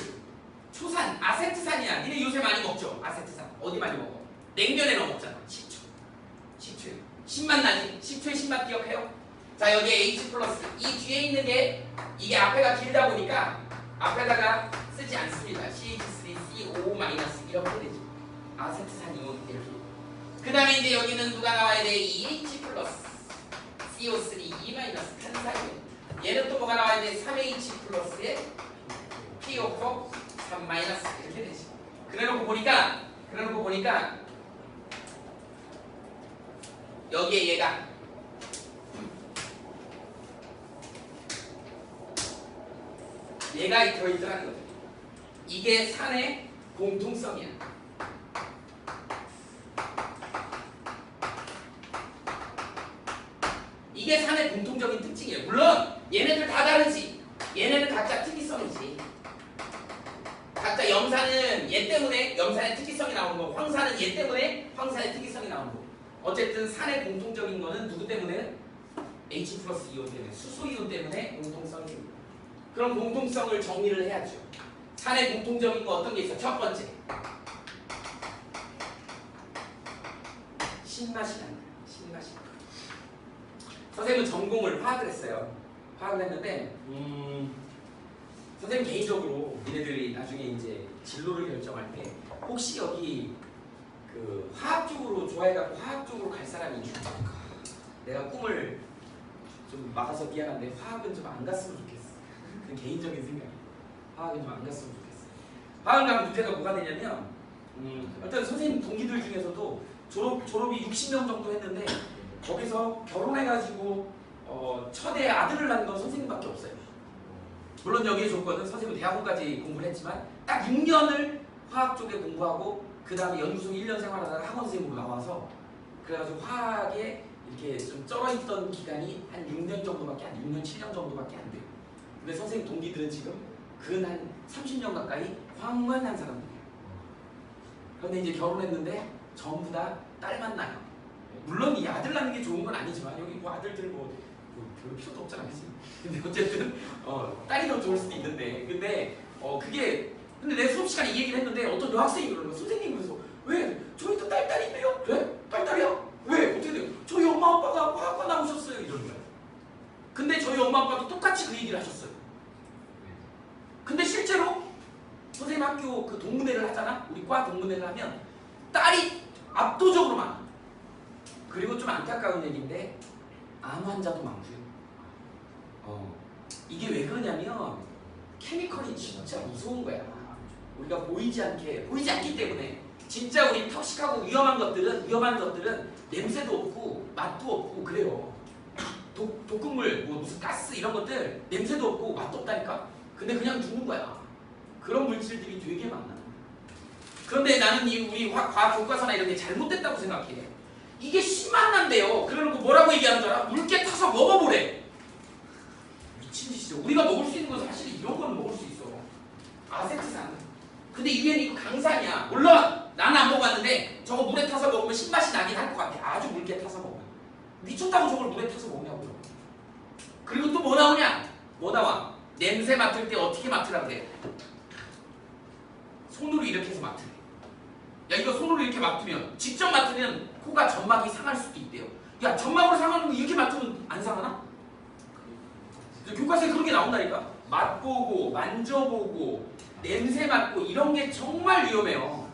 초산, 아세트산이야. 니네 요새 많이 먹죠? 아세트산. 어디 많이 먹어? 냉면에 넣어 먹잖아. 식초에. 신맛 나지? 식초의 신맛 기억해요? 자, 여기에 H 플러스. 이 뒤에 있는 게 이게 앞에가 길다 보니까 앞에다가 쓰지 않습니다. CH3COO- 이렇게 되죠. 아세트산 이온 이렇게. 그 다음에 이제 여기는 누가 나와야 돼? EH 플러스 CO3 E- 탄산이온. 얘는 또 뭐가 나와야 돼? 3H 플러스에 PO4 3- 이렇게 되지. 그래놓고 보니까 여기에 얘가 들어있더라는 거죠. 이게 산의 공통성이야. 이게 산의 공통적인 특징이에요. 물론 얘네들 다 다르지. 얘네는 각자 특이성이지. 각자 염산은 얘 때문에 염산의 특이성이 나오는 거고, 황산은 얘 때문에 황산의 특이성이 나오는 거고. 어쨌든 산의 공통적인 거는 누구 때문에? H 플러스 이온 때문에, 수소 이온 때문에 공통성이 있습니다. 그럼 공통성을 정리를 해야죠. 산의 공통적인 거 어떤 게 있어? 첫 번째, 신맛이 난다. 신맛이 난다. 선생님은 전공을 화학을 했어요. 화학을 했는데 선생님 개인적으로 니네들이 나중에 이제 진로를 결정할 때 혹시 여기 그 화학 쪽으로 좋아해갖고 화학 쪽으로 갈 사람이 있냐? 내가 꿈을 좀 막아서 미안한데 화학은 좀 안 갔으면 좋겠어. 그 개인적인 생각이. 화학은 좀 안 갔으면 좋겠어. 화학 가면 문제가 뭐가 되냐면 어떤 선생님 동기들 중에서도 졸업이 60명 정도 했는데 거기서 결혼해가지고 첫애 아들을 낳은 건 선생님밖에 없어요. 물론 여기에 조건은 선생님은 대학원까지 공부를 했지만 딱 6년을 화학 쪽에 공부하고 그 다음에 연구소 1년 생활하다가 학원 선생님으로 나와서 그래가지고 화학에 이렇게 좀 쩔어있던 기간이 한 6년 정도밖에 안 돼요. 6년, 7년 정도밖에 안 돼요. 근데 선생님 동기들은 지금 근 한 30년 가까이 화학만 한 사람들이에요. 그런데 이제 결혼했는데 전부 다 딸만 낳아요. 물론 이 아들 낳는 게 좋은 건 아니지만 여기 뭐 아들들 뭐 별로 필요도 없잖아, 그치? 근데 어쨌든 딸이 더 좋을 수도 있는데 근데 내 수업 시간에 이 얘기를 했는데 어떤 여학생이 그러는 거야. 선생님 그래서 왜? 저희도 딸이래요? 왜? 딸이야? 왜? 어떻게 돼요? 저희 엄마 아빠가 화학과 나오셨어요 이러는 거야. 근데 저희 엄마 아빠도 똑같이 그 얘기를 하셨어요. 근데 실제로 선생님 학교 그 동문회를 하잖아? 우리 과 동문회를 하면 딸이 압도적으로 많아. 그리고 좀 안타까운 얘기인데 암 환자도 많고요. 이게 왜 그러냐면 케미컬이 진짜 무서운 거야. 우리가 보이지 않기 때문에 진짜 우리 턱식하고 위험한 것들은 냄새도 없고 맛도 없고 그래요. 독극물 뭐 무슨 가스 이런 것들 냄새도 없고 맛도 없다니까. 근데 그냥 죽는 거야. 그런 물질들이 되게 많아. 그런데 나는 우리 과학 교과서나 이런 게 잘못됐다고 생각해. 이게 10만 원인데요. 그러놓고 뭐라고 얘기하는 줄 알아? 물개 타서 먹어보래. 미친 짓이죠. 우리가 먹을 수 있는 건 사실 이런 거는 먹을 수 있어. 아세트산. 근데 이게 이거 강산이야. 물론 나는 안 먹어봤는데 저거 물에 타서 먹으면 신맛이 나긴 할 것 같아. 아주 물개 타서 먹으면. 미쳤다고 저걸 물에 타서 먹냐고요. 그리고 또 뭐 나오냐? 뭐 나와? 냄새 맡을 때 어떻게 맡으라 그래? 손으로 이렇게 해서 맡으래. 야 이거 손으로 이렇게 맡으면 직접 맡으면 코가 점막이 상할 수도 있대요. 야 점막으로 상하는 거 이렇게 맡으면 안 상하나? 교과서에 그런 게 나온다니까. 맛보고 만져보고 냄새 맡고 이런 게 정말 위험해요.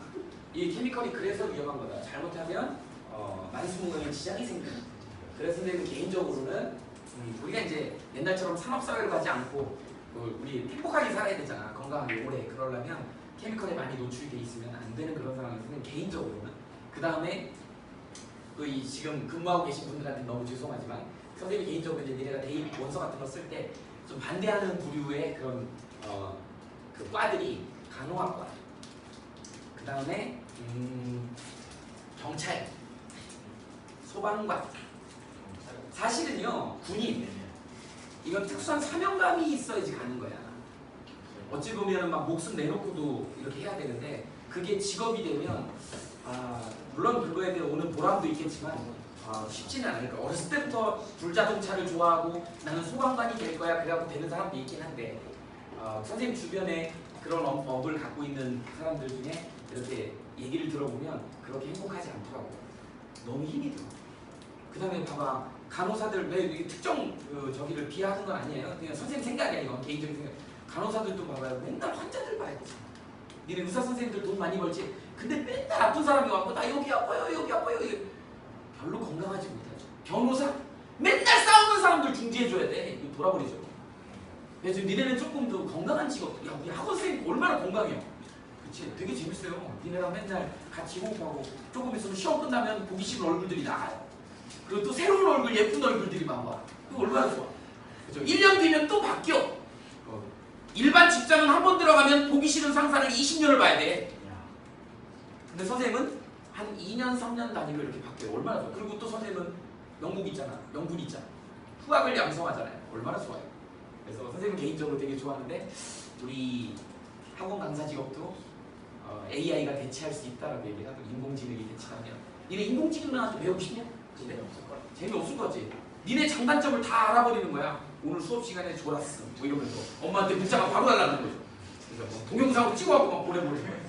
이 케미컬이 그래서 위험한 거다. 잘못하면 만수무강의 지장이 생겨요. 그래서 선생님 개인적으로는 우리가 이제 옛날처럼 산업사회로 가지 않고 우리 행복하게 살아야 되잖아. 건강하게 오래. 그러려면 케미컬에 많이 노출돼 있으면 안 되는 그런 상황에서는 개인적으로는 그 다음에 또 이 지금 근무하고 계신 분들한테 너무 죄송하지만 선생님이 개인적으로 이제 니네가 대입 원서 같은 거 쓸 때 좀 반대하는 부류의 그런 그 과들이 간호학과, 그 다음에 경찰, 소방관. 사실은요 군인 이건 특수한 사명감이 있어야지 가는 거야. 어찌 보면 막 목숨 내놓고도 이렇게 해야 되는데 그게 직업이 되면 물론 그거에 대해 오는 보람도 있겠지만 쉽지는 않을 거야. 어렸을 때부터 불자동차를 좋아하고 나는 소방관이 될 거야 그래갖고 되는 사람도 있긴 한데 선생님 주변에 그런 업을 갖고 있는 사람들 중에 이렇게 얘기를 들어보면 그렇게 행복하지 않더라고. 너무 힘이 들어. 그 다음에 봐봐 간호사들 왜 특정 저기를 비하하는 건 아니에요. 그냥 선생님 생각이 아니고 개인적인 생각. 간호사들도 봐봐요. 맨날 환자들 봐야 되잖아. 니네 의사 선생님들 돈 많이 벌지. 근데 맨날 아픈 사람이 와서 나 여기 아파요 여기 아파요. 별로 건강하지 못하죠. 변호사 맨날 싸우는 사람들 중지해줘야 돼. 이거 돌아버리죠. 그래서 니네는 조금 더 건강한 직업. 야 우리 학원 선생님 얼마나 건강해요. 그치? 되게 재밌어요. 니네랑 맨날 같이 호흡하고 조금 있으면 시험 끝나면 보기 싫은 얼굴들이 나가요. 그리고 또 새로운 얼굴 예쁜 얼굴들이 막 와. 이거 얼마나 좋아. 그죠? 1년 뒤면 또 바뀌어. 일반 직장은 한 번 들어가면 보기 싫은 상사를 20년을 봐야 돼. 근데 선생님은 한 2년, 3년 단위로 이렇게 바뀌어요. 얼마나 좋아. 그리고 또 선생님은 명분 있잖아. 후학을 양성하잖아요. 얼마나 좋아요. 그래서 선생님 개인적으로 되게 좋아하는데 우리 학원 강사 직업도 AI가 대체할 수 있다라고 얘기를 하고 인공지능이 대체하면 니네 인공지능 나와서 배우고 싶냐? 재미없을 거지. 니네 장단점을 다 알아버리는 거야. 오늘 수업 시간에 졸았어. 뭐 이러면서 엄마한테 문자가 바로 달라는 거죠. 그래서 뭐 동영상으로 찍어갖고 막 보내버리는 거야.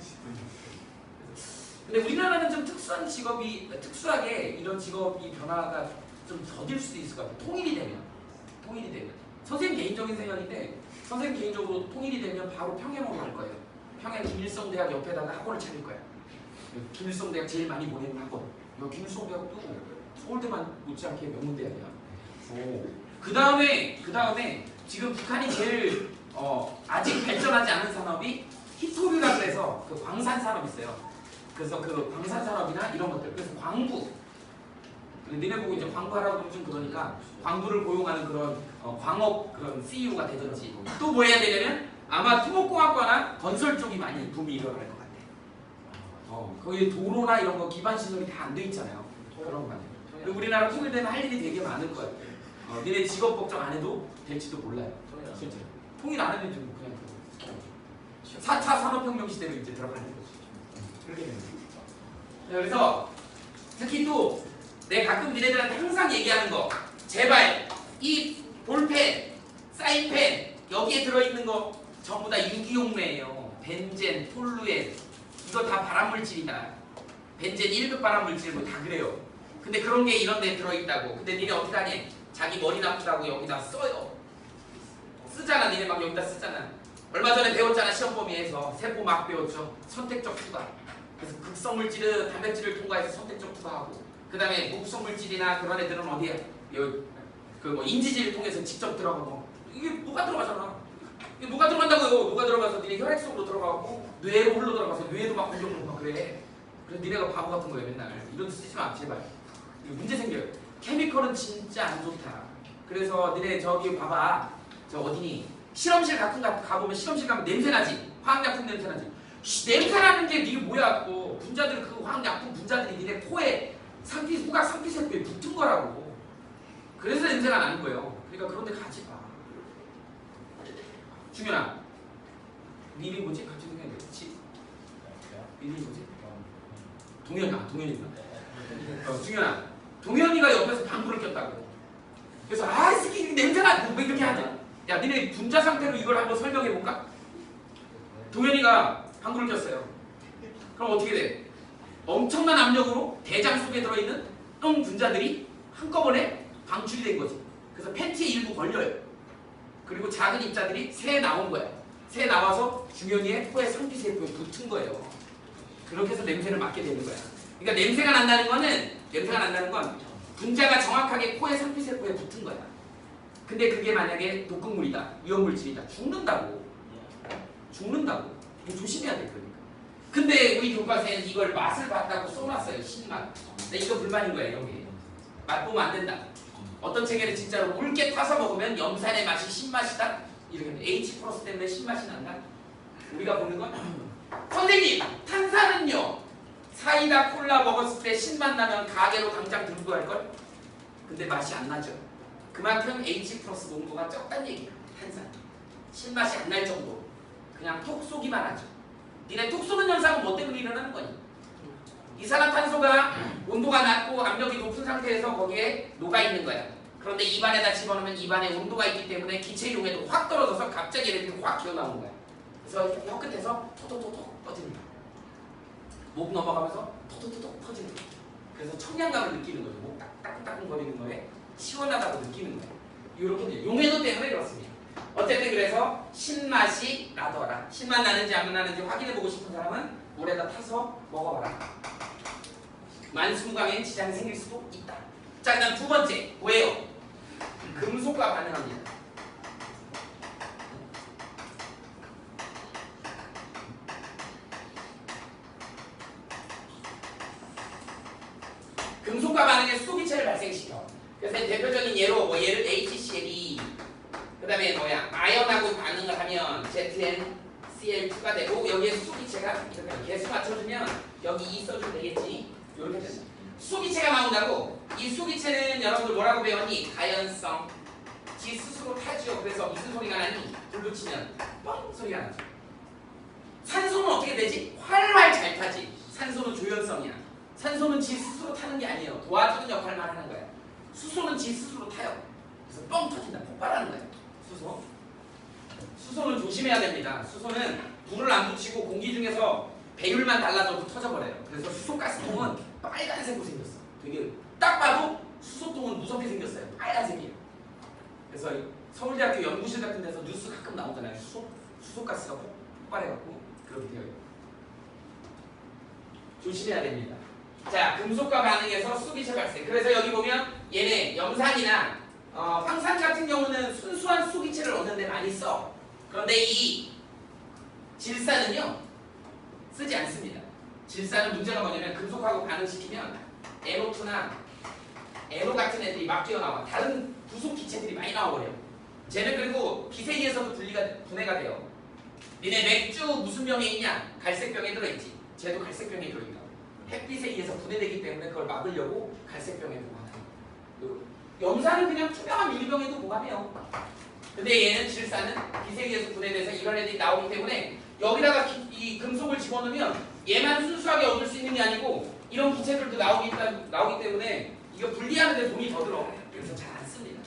근데 우리나라는 좀 특수하게 이런 직업이 변화가 좀 더딜 수도 있을 것 같아요. 통일이 되면. 선생님 개인적인 생각인데 선생님 개인적으로 통일이 되면 바로 평양으로 갈 거예요. 평양 김일성대학 옆에다가 학원을 차릴 거야. 김일성대학 제일 많이 보내는 학원. 김일성대학도 서울대만 못지않게 명문대학이야. 그 다음에 지금 북한이 제일 아직 발전하지 않은 산업이 히토류라고 해서 그 광산 산업 있어요. 그래서 그 광산 산업이나 이런 것들, 그래서 광부, 니네 보고 이제 광부하라고 그러면 좀 그러니까 광부를 고용하는 그런 광업 그런 CEO가 되든지 또 뭐 해야 되냐면 아마 토목공학과나 건설 쪽이 많이 붐이 일어날 것 같아. 거기 도로나 이런 거 기반 시설이 다 안 돼 있잖아요. 그런 거 같아요. 우리나라 통일되면 할 일이 되게 많을 것 같아요. 니네 직업 걱정 안 해도 될지도 몰라요. 실제로. 통일 안 하면 좀 그냥 4차 산업혁명 시대로 이제 들어가는 거지. 그렇게 되는 거죠. 그래서 특히 또 내가 가끔 니네들한테 항상 얘기하는 거 제발 이 볼펜, 사인펜 여기에 들어있는 거 전부 다 유기용매예요. 벤젠, 톨루엔 이거 다 발암물질이다. 벤젠 1급 발암물질 뭐 다 그래요. 근데 그런 게 이런 데 들어있다고. 근데 니네 어떻게 하니? 자기 머리 나쁘다고 여기다 써요. 쓰잖아. 니네 막 여기다 쓰잖아. 얼마 전에 배웠잖아. 시험 범위에서 세포 막 배웠죠. 선택적 투과. 그래서 극성물질은 단백질을 통과해서 선택적 투과하고 그 다음에 무극성물질이나 그런 애들은 어디에 그 인지질을 통해서 직접 들어가고 이게 뭐가 들어가잖아. 이게 뭐가 들어간다고요. 뭐가 들어가서 니네 혈액 속으로 들어가고 뇌로 흘러 들어가서 뇌도 막 공격을 막 그래. 그래서 니네가 바보 같은 거예요. 맨날 이런 데 쓰지 마 제발. 이거 문제 생겨요. 케미컬은 진짜 안 좋다. 그래서 니네 저기 봐봐. 저 어디니? 실험실 가끔 가보면 실험실 가면 냄새 나지. 화학약품 냄새 나지. 냄새 나는 게 이게 뭐야? 또 분자들 그 화학약품 분자들이 니네 코에 후각 상피세포에 붙은 거라고. 그래서 냄새가 나는 거예요. 그러니까 그런 데 가지 마. 중현아, 미리 뭐지? 갑자기 생각해. 미리 뭐지? 동현이구나. 중현아, 동현이가 옆에서 방구를 꼈다고. 그래서 이 새끼 냄새나 왜 이렇게 하지? 야, 니네 분자 상태로 이걸 한번 설명해 볼까? 동현이가 방구를 꼈어요. 그럼 어떻게 돼? 엄청난 압력으로 대장 속에 들어있는 똥 분자들이 한꺼번에 방출이 된 거지. 그래서 팬티에 일부 걸려요. 그리고 작은 입자들이 새 나온 거야. 새 나와서 중현이의 코의 상피세포에 붙은 거예요. 그렇게 해서 냄새를 맡게 되는 거야. 그러니까 냄새가 난다는 건 분자가 정확하게 코의 상피세포에 붙은 거야. 근데 그게 만약에 독극물이다, 위험물질이다, 죽는다고. 이거 조심해야 돼. 그러니까. 근데 우리 교과서에는 이걸 맛을 봤다고 써놨어요. 신맛. 근데 이거 불만인 거예요. 여기. 맛보면 안 된다. 어떤 책에는 진짜로 묽게 타서 먹으면 염산의 맛이 신맛이다. 이렇게 H 플러스 때문에 신맛이 난다. 우리가 보는 건 선생님 탄산은요. 사이다 콜라 먹었을 때 신맛 나면 가게로 당장 들고 갈걸? 근데 맛이 안 나죠. 그만큼 H 플러스 농도가 적다는 얘기야. 탄산. 신맛이 안 날 정도. 그냥 톡 쏘기만 하죠. 니네 톡 쏘는 현상은 뭐 때문에 일어나는 거니? 이산화탄소가 온도가 낮고 압력이 높은 상태에서 거기에 녹아있는 거야. 그런데 입안에다 집어넣으면 입안에 온도가 있기 때문에 기체 용해도 확 떨어져서 갑자기 이렇게 확 기어나오는 거야. 그래서 혀 끝에서 톡톡톡톡 퍼지는 거야. 목 넘어가면서 톡톡톡톡 퍼지는 거야. 그래서 청량감을 느끼는 거죠. 목 따끔따끔거리는 거에 시원하다고 느끼는 거야. 이렇게 용해도 때문에 그렇습니다. 어쨌든 그래서 신맛이 나더라. 신맛 나는지 안 나는지 확인해보고 싶은 사람은 물에다 타서 먹어봐라. 만순광에 지장이 생길 수도 있다. 자, 그 다음 두 번째 뭐예요? 금속과 반응합니다. 금속과 반응에 수소기체를 발생시켜. 그래서 대표적인 예로 얘를 HCl2 그 다음에 아연하고 반응을 하면 ZnCl2가 되고 여기에 수소기체가 이렇게 개수 맞춰주면 여기 2 써주면 되겠지. 이렇게 된다. 수소기체가 나온다고. 이 수소기체는 여러분들 뭐라고 배웠니? 가연성. 지 스스로 타죠. 그래서 무슨 소리가 나니? 불 붙이면 뻥 소리가 나죠. 산소는 어떻게 되지? 활활 잘 타지. 산소는 조연성이야. 산소는 지 스스로 타는 게 아니에요. 도와주는 역할만 하는 거야. 수소는 지 스스로 타요. 그래서 뻥 터진다. 폭발하는 거야. 수소는 조심해야 됩니다. 수소는 불을 안 붙이고 공기 중에서 배율만 달라져도 터져버려요. 그래서 수소가스통은 빨간색으로 생겼어. 되게 딱 봐도 수소통은 무섭게 생겼어요. 빨간색이에요. 그래서 서울대학교 연구실 같은 데서 뉴스 가끔 나오잖아요. 수소가스가 폭발해갖고 그렇게 되어 있고. 조심해야 됩니다. 자, 금속과 반응해서 수소기체 발생. 그래서 여기 보면 얘네 염산이나 황산 같은 경우는 순수한 수소기체를 얻는 데 많이 써. 그런데 이 질산은요 쓰지 않습니다. 질산은 문제가 뭐냐면 금속하고 반응시키면 NO2나 NO 같은 애들이 막 뛰어나와. 다른 부속 기체들이 많이 나와버려. 쟤는 그리고 비세기에서도 분해가 돼요. 니네 맥주 무슨 병에 있냐? 갈색병에 들어있지. 쟤도 갈색병에 들어있다. 햇빛에 의해서 분해되기 때문에 그걸 막으려고 갈색병에 보관해요. 염산은 그냥 투명한 유리병에도 보관해요. 근데 얘는 질산은 빛에 의해서 분해돼서 이런 애들이 나오기 때문에 여기다가 이 금속을 집어넣으면 얘만 순수하게 얻을 수 있는 게 아니고 이런 기체들도 나오기 때문에 이거 분리하는 데 돈이 더 들어. 그래서 잘 안 씁니다.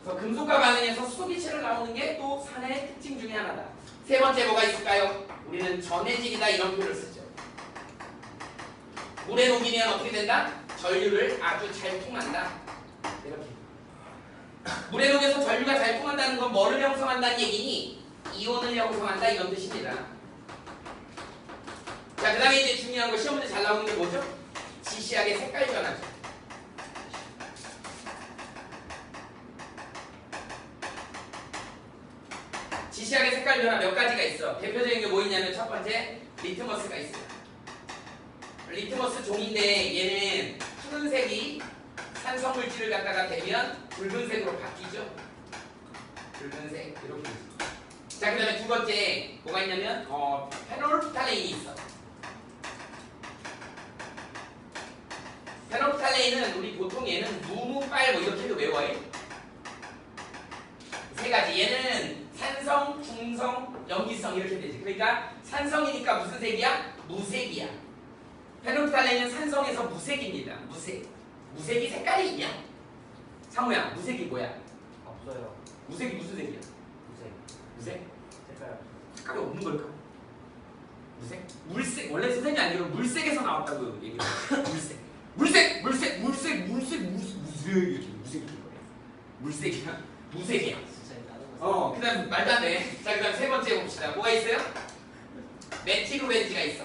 그래서 금속과 반응해서 수소기체를 나오는 게 또 산의 특징 중에 하나다. 세 번째 뭐가 있을까요? 우리는 전해질이다 이런 표현을 쓰죠. 물에 녹이면 어떻게 된다? 전류를 아주 잘 통한다. 이렇게. 물에 녹여서 전류가 잘 통한다는 건 뭐를 형성한다는 얘기니? 이온을 형성한다 이런 뜻입니다. 자, 그 다음에 이제 중요한 거 시험 문제 잘 나오는 게 뭐죠? 지시약의 색깔 변화죠. 지시약의 색깔 변화 몇 가지가 있어. 대표적인 게 뭐 있냐면 첫 번째 리트머스가 있어요. 리트머스 종인데 얘는 푸른색이 산성물질을 갖다가 대면 붉은색으로 바뀌죠. 붉은색 이렇게. 자, 그 다음에 두 번째 뭐가 있냐면 페놀프탈레인이 있어. 페놀프탈레인은 우리 보통 얘는 무무빨 뭐 이렇게도 외워요. 세 가지. 얘는 산성, 중성, 염기성 이렇게 되지. 그러니까 산성이니까 무슨 색이야? 무색이야. 페놀프탈레인은 산성에서 무색입니다. 무색. 무색이 색깔이 있냐? 상우야, 무색이 뭐야? 없어요. 무색이 무슨 색이야? 무색. 무색? 색깔. 색깔이 없는 걸까? 무색? 물색. 원래 선생님이 아니고 물색에서 나왔다고 얘기해요. 물색. 물색! 물색! 물색! 물색! 무색! 이렇게 무색이 거예요. 물색이야? 무색이야. 그 다음 말도 안 돼. 자, 그 다음 세 번째 봅시다. 뭐가 있어요? 메틸오렌지가 있어.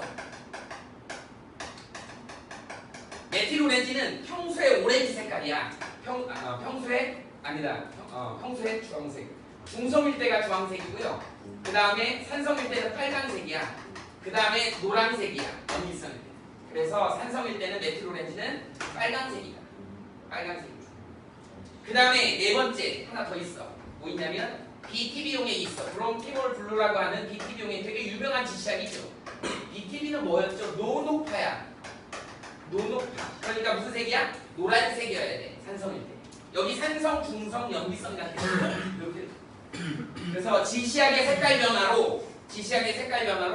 메틸오렌지는 평소에 오렌지 색깔이야. 평소에 아니다. 평소에 주황색. 중성일 때가 주황색이고요. 그 다음에 산성일 때는 빨간색이야. 그 다음에 노란색이야. 염기성일 때. 그래서 산성일 때는 메틸오렌지는 빨간색이다. 빨간색이죠. 그 다음에 네 번째 하나 더 있어. 뭐 있냐면 BTB용에 있어. 브롬키몰 블루라고 하는 BTB용에 되게 유명한 지시약이죠. BTB는 뭐였죠? 노노파야. 노노파. 그러니까 무슨 색이야? 노란색이어야 돼. 산성일 때. 여기 산성, 중성, 염기성 같은 이렇게. 그래서 지시약의 색깔 변화로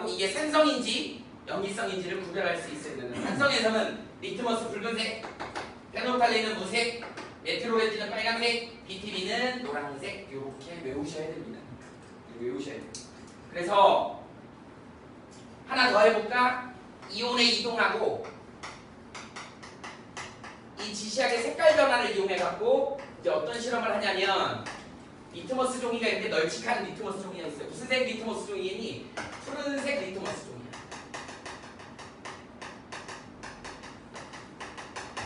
이게 산성인지 염기성인지를 구별할 수 있어야 되는. 산성에서는 리트머스 붉은색, 페놀프탈레인은 무색, 메틸오렌지는 빨간색, BTB는 노란색. 이렇게 외우셔야 됩니다. 외우셔야 돼요. 그래서 하나 더 해볼까? 이온에 이동하고 이 지시약의 색깔 변화를 이용해 갖고 이제 어떤 실험을 하냐면 리트머스 종이가 있는데 널찍한 리트머스 종이가 있어요. 무슨 색 리트머스 종이니? 푸른색 리트머스 종이야.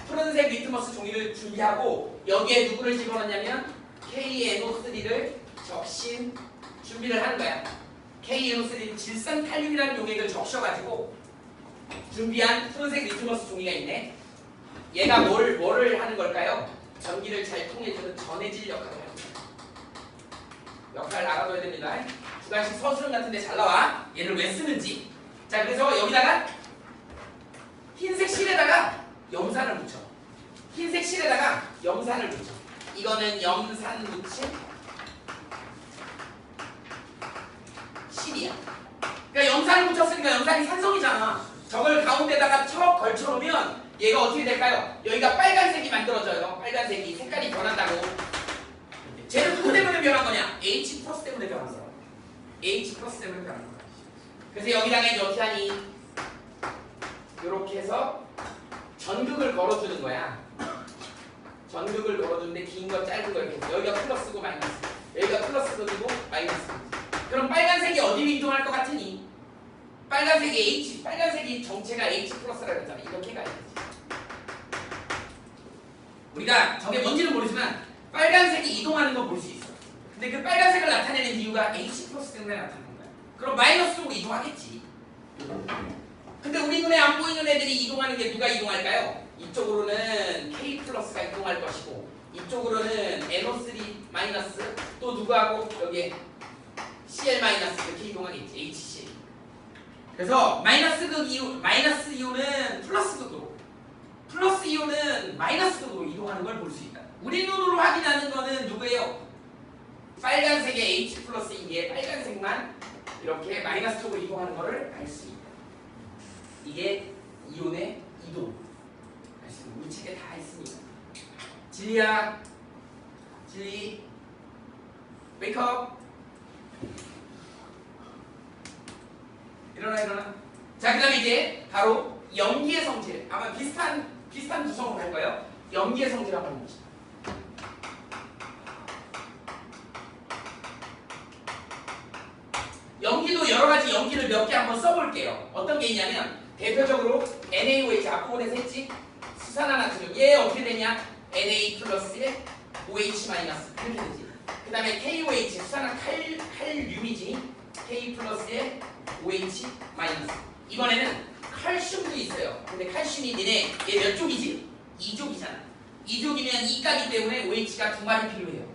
푸른색 리트머스 종이를 준비하고 여기에 누구를 집어넣냐면 KNO3를 적신 준비를 하는 거야. KNO3 질산탈륨이라는 용액을 적셔가지고 준비한 푸른색 리트머스 종이가 있네. 얘가 뭐를 하는 걸까요? 전기를 잘 통해주는 전해질 역할을 합니다. 역할을 알아둬야 됩니다. 주관식 서술형 같은 데 잘 나와. 얘를 왜 쓰는지. 자, 그래서 여기다가 흰색 실에다가 염산을 묻혀. 흰색 실에다가 염산을 묻혀. 이거는 염산 묻힌 실이야. 그러니까 염산을 묻혔으니까 염산이 산성이잖아. 저걸 가운데다가 척 걸쳐놓으면 얘가 어떻게 될까요? 여기가 빨간색이 만들어져요. 빨간색이 색깔이 변한다고. 쟤는 누구 때문에 변한 거냐? H 플러스 때문에 변한 거야. H 플러스 때문에 변한 거야. 그래서 여기다가 이제 어떻게 하니? 이렇게 해서 전극을 걸어주는 거야. 전극을 걸어주는데 긴 거 짧은 거 이렇게 해서 여기가 플러스고 마이너스, 여기가 플러스 극이고 마이너스. 그럼 빨간색이 어디로 이동할 것 같으니? 빨간색이 정체가 H 플러스라고 했잖아. 이렇게 가야 되지. 우리가 저게 뭔지는 모르지만 빨간색이 이동하는 건 볼 수 있어. 근데 그 빨간색을 나타내는 이유가 H 플러스 때문에 나타나는 거야. 그럼 마이너스로 이동하겠지. 근데 우리 눈에 안 보이는 애들이 이동하는 게 누가 이동할까요? 이쪽으로는 K 플러스가 이동할 것이고 이쪽으로는 NO3 마이너스 또 누구하고 여기에 Cl 마이너스 이렇게 이동하겠지. HCl. 그래서 마이너스 이온은 플러스 극으로 플러스 이온은 마이너스 극으로 이동하는 걸 볼 수 있다. 우리 눈으로 확인하는 거는 누구예요? 빨간색의 H 플러스인 게 빨간색만 이렇게 마이너스 쪽으로 이동하는 거를 알 수 있다. 이게 이온의 이동. 우리 책에 다 있습니다. 진리야, 진리, 웨이크업. 일어나. 자, 그 다음에 이제 바로 염기의 성질. 아마 비슷한 구성으로 할 거예요. 염기의 성질 한번 봅시다. 염기도 여러 가지 염기를 몇 개 한번 써볼게요. 어떤 게 있냐면 대표적으로 NaOH 앞부분에서 했지? 수산화나트륨. 얘 어떻게 되냐? Na 플러스에 OH 마이너스 이렇게 되지. 그 다음에 KOH 수산화칼륨이지. K 플러스에 OH 마이너스. 이번에는 칼슘도 있어요. 근데 칼슘이 얘 몇 쪽이지? 2쪽이잖아. 2쪽이면 2가기 때문에 OH가 2마리 필요해요.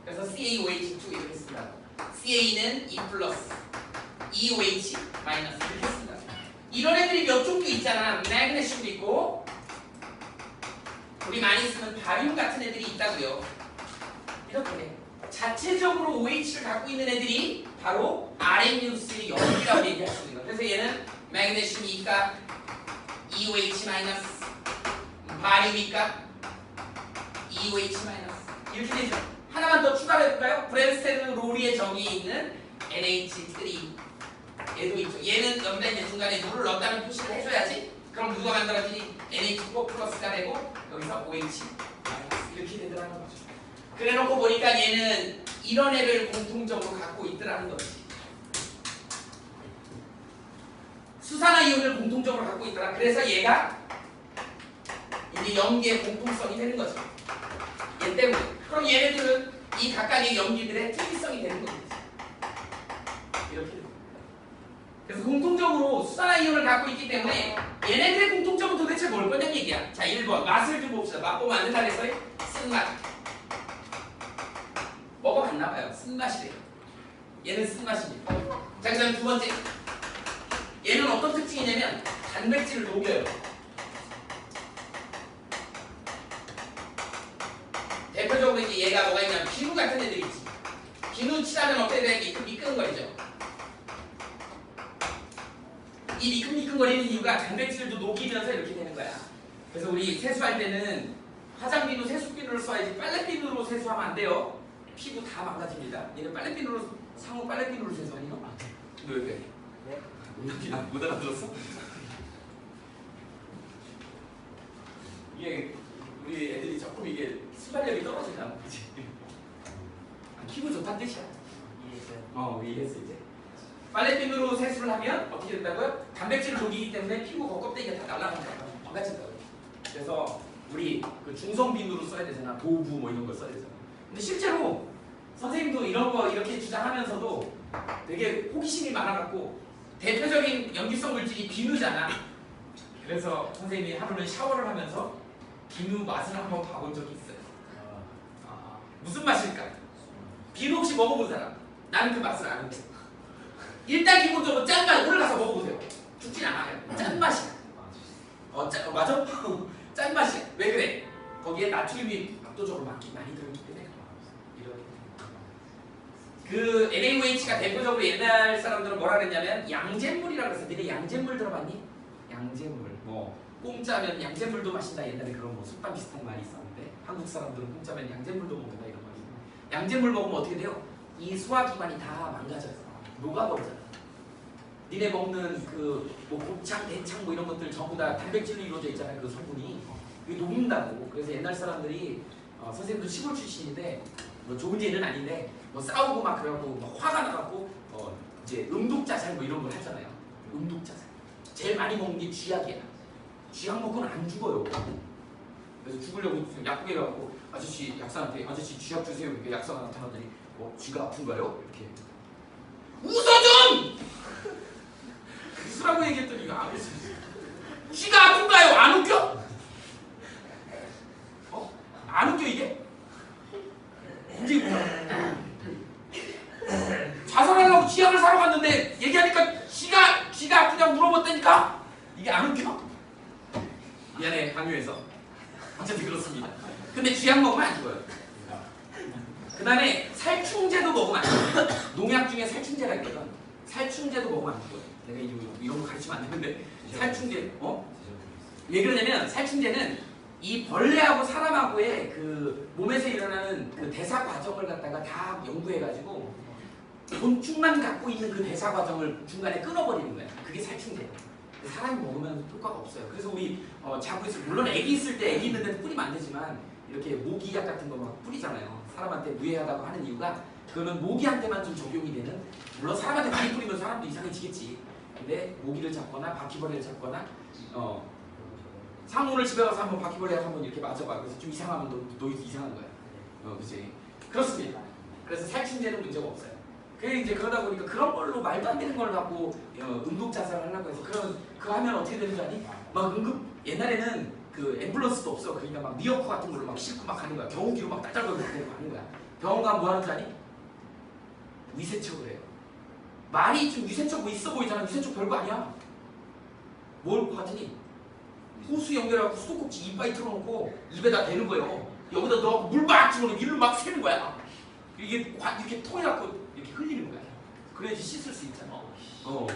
그래서 CaOH2 이렇게 씁니다. Ca는 2 플러스, EOH 마이너스 이렇게 씁니다. 이런 애들이 몇 종류 있잖아. 마그네슘도 있고 우리 많이 쓰는 바륨 같은 애들이 있다고요. 이렇게 자체적으로 OH를 갖고 있는 애들이 바로 아레니우스의 염기라고 얘기할 수 있는 거예요. 그래서 얘는 마그네슘 2가 EOH 마이너스, 바륨이니까 EOH 마이너스 이렇게 되죠. 하나만 더 추가로 해볼까요? 브랜스테드 로리의 정의에 있는 NH3 얘도 있죠. 얘는 여기다 이제 중간에 물을 넣었다는 표시를 해줘야지. 그럼 누가 만들어지니? NH4 플러스가 되고 여기서 OH 마이너스 이렇게 되더라는 거죠. 그래놓고 보니까 얘는 이런 애를 공통적으로 갖고 있더라는 거지. 수산화 이온을 공통적으로 갖고 있더라. 그래서 얘가 이제 염기의 공통성이 되는 거죠. 얘 때문에. 그럼 얘네들은 이 각각의 염기들의 특이성이 되는 거겠지. 이렇게. 그래서 공통적으로 수산화 이온을 갖고 있기 때문에 얘네들의 공통점은 도대체 뭘 거냐는 얘기야. 자, 1번 맛을 좀 봅시다. 맛보면 안 된다 그래서 쓴맛. 먹어봤나봐요. 쓴맛이래요. 얘는 쓴맛입니다. 자, 그 다음 두 번째. 얘는 어떤 특징이냐면 단백질을 녹여요. 대표적으로 이제 얘가 뭐가 있냐면 비누 같은 애들이 있지. 비누 칠하면 어떻게 돼? 미끈미끈거리죠. 이 미끈미끈거리는 이유가 단백질도 녹이면서 이렇게 되는 거야. 그래서 우리 세수할 때는 화장비누, 세수비누를 써야지 빨래비누로 세수하면 안 돼요. 피부 다 망가집니다. 얘는 빨래비누로 상호 빨래비누로 세수하니 너? 너 왜 그래? 못 알아들었어? 이게 우리 애들이 조금 이게 순발력이 떨어지나 그치? 피부 좋다는 뜻이야. 이해했어요? 이해했어 이제. 빨래비누로 세수를 하면 어떻게 된다고요? 단백질을 녹이기 때문에 피부 겉껍데기가 다 날아간다. 망가진다고요. 그래서 우리 그 중성비누로 써야 되잖아. 도구 뭐 이런 걸 써야 되잖아. 근데 실제로 선생님도 이런 거 이렇게 주장하면서도 되게 호기심이 많아갖고 대표적인 염기성 물질이 비누잖아. 그래서 선생님이 하루는 샤워를 하면서 비누 맛을 한번 봐본 적이 있어요. 무슨 맛일까? 비누 혹시 먹어본 사람? 나는 그 맛을 아는데. 일단 기본적으로 짠맛 오늘 가서 먹어보세요. 죽진 않아요. 짠맛이야. 맞아? 짠맛이야. 왜 그래? 거기에 나트륨이 압도적으로 많이 들어있기 때문에 그 NaOH가 대표적으로 옛날 사람들은 뭐라 그랬냐면 양잿물이라고 해서 니네 양잿물 들어봤니? 양잿물 뭐 공짜면 양잿물도 마신다. 옛날에 그런 뭐 숯밥 비슷한 말이 있었는데 한국 사람들은 공짜면 양잿물도 먹는다 이런 말이 있는데 양잿물 먹으면 어떻게 돼요? 이 소화기관이 다 망가져요. 녹아버리잖아. 니네 먹는 그 뭐 곱창, 대창 뭐 이런 것들 전부 다 단백질로 이루어져 있잖아요. 그 성분이 이게 녹는다고. 그래서 옛날 사람들이 선생님도 시골 출신인데 뭐 좋은 예는 아닌데 뭐 싸우고 막 그래갖고 막 화가 나갖고 이제 음독자살 뭐 이런 걸 하잖아요. 음독자살. 제일 많이 먹는 게 쥐약이야. 쥐약 먹고는 안 죽어요. 그래서 죽으려고 약국에 가갖고 아저씨 약사한테 아저씨 쥐약 주세요. 이렇게 약사가 나타나더니 쥐가 아픈가요? 이렇게 웃어 좀! 웃으라고 얘기했더니 이거 안 웃어. 쥐가 아픈가요? 안 웃겨? 이게 안 웃겨? 미안해 강요해서. 어쨌든 그렇습니다. 근데 쥐약 먹으면 안 죽어요. 그 다음에 살충제도 먹으면 안 죽어요. 농약 중에 살충제가 있거든. 살충제도 먹으면 안 죽어요. 내가 이런 거 가르치면 안 되는데 살충제 왜 그러냐면 살충제는 이 벌레하고 사람하고의 그 몸에서 일어나는 그 대사 과정을 갖다가 다 연구해가지고 곤충만 갖고 있는 그 대사 과정을 중간에 끊어버리는 거야. 그게 살충제예요. 사람이 먹으면 효과가 없어요. 그래서 우리 자고 있을 물론 애기 있을 때 애기 있는 데는 뿌리면 안 되지만 이렇게 모기약 같은 거 막 뿌리잖아요. 사람한테 무해하다고 하는 이유가 그거는 모기한테만 좀 적용이 되는 물론 사람한테 많이 뿌리면 사람도 이상해지겠지. 근데 모기를 잡거나 바퀴벌레를 잡거나 상문을 집에 가서 한번 바퀴벌레 한번 이렇게 맞아봐. 그래서 좀 이상하면 너 이상한 거야. 그렇지. 그렇습니다. 그래서 살충제는 문제가 없어요. 이제 그러다 보니까 그런 걸로 말도 안 되는 걸 갖고 응급자살을 하려고 해서 그거 하면 어떻게 되는 줄 아니? 막 옛날에는 그 앰뷸런스도 없어. 그러니까 막 리어커 같은 걸로 막 싣고 막 가는 거야. 경운기로 막 딸딸거리고 가는 거야. 병원 가면 뭐 하는 줄 아니? 위세척을 해요. 말이 좀 위세척 뭐 있어 보이잖아. 위세척 별거 아니야. 뭘 같으니? 호수 연결하고 수도꼭지 이빨 틀어놓고 입에다 대는 거예요. 여기다 넣어 물 막 집어넣고 일로 막 새는 거야. 이게 이렇게 통에 갖고 이렇게 흘리는 거야. 그래야지 씻을 수 있잖아.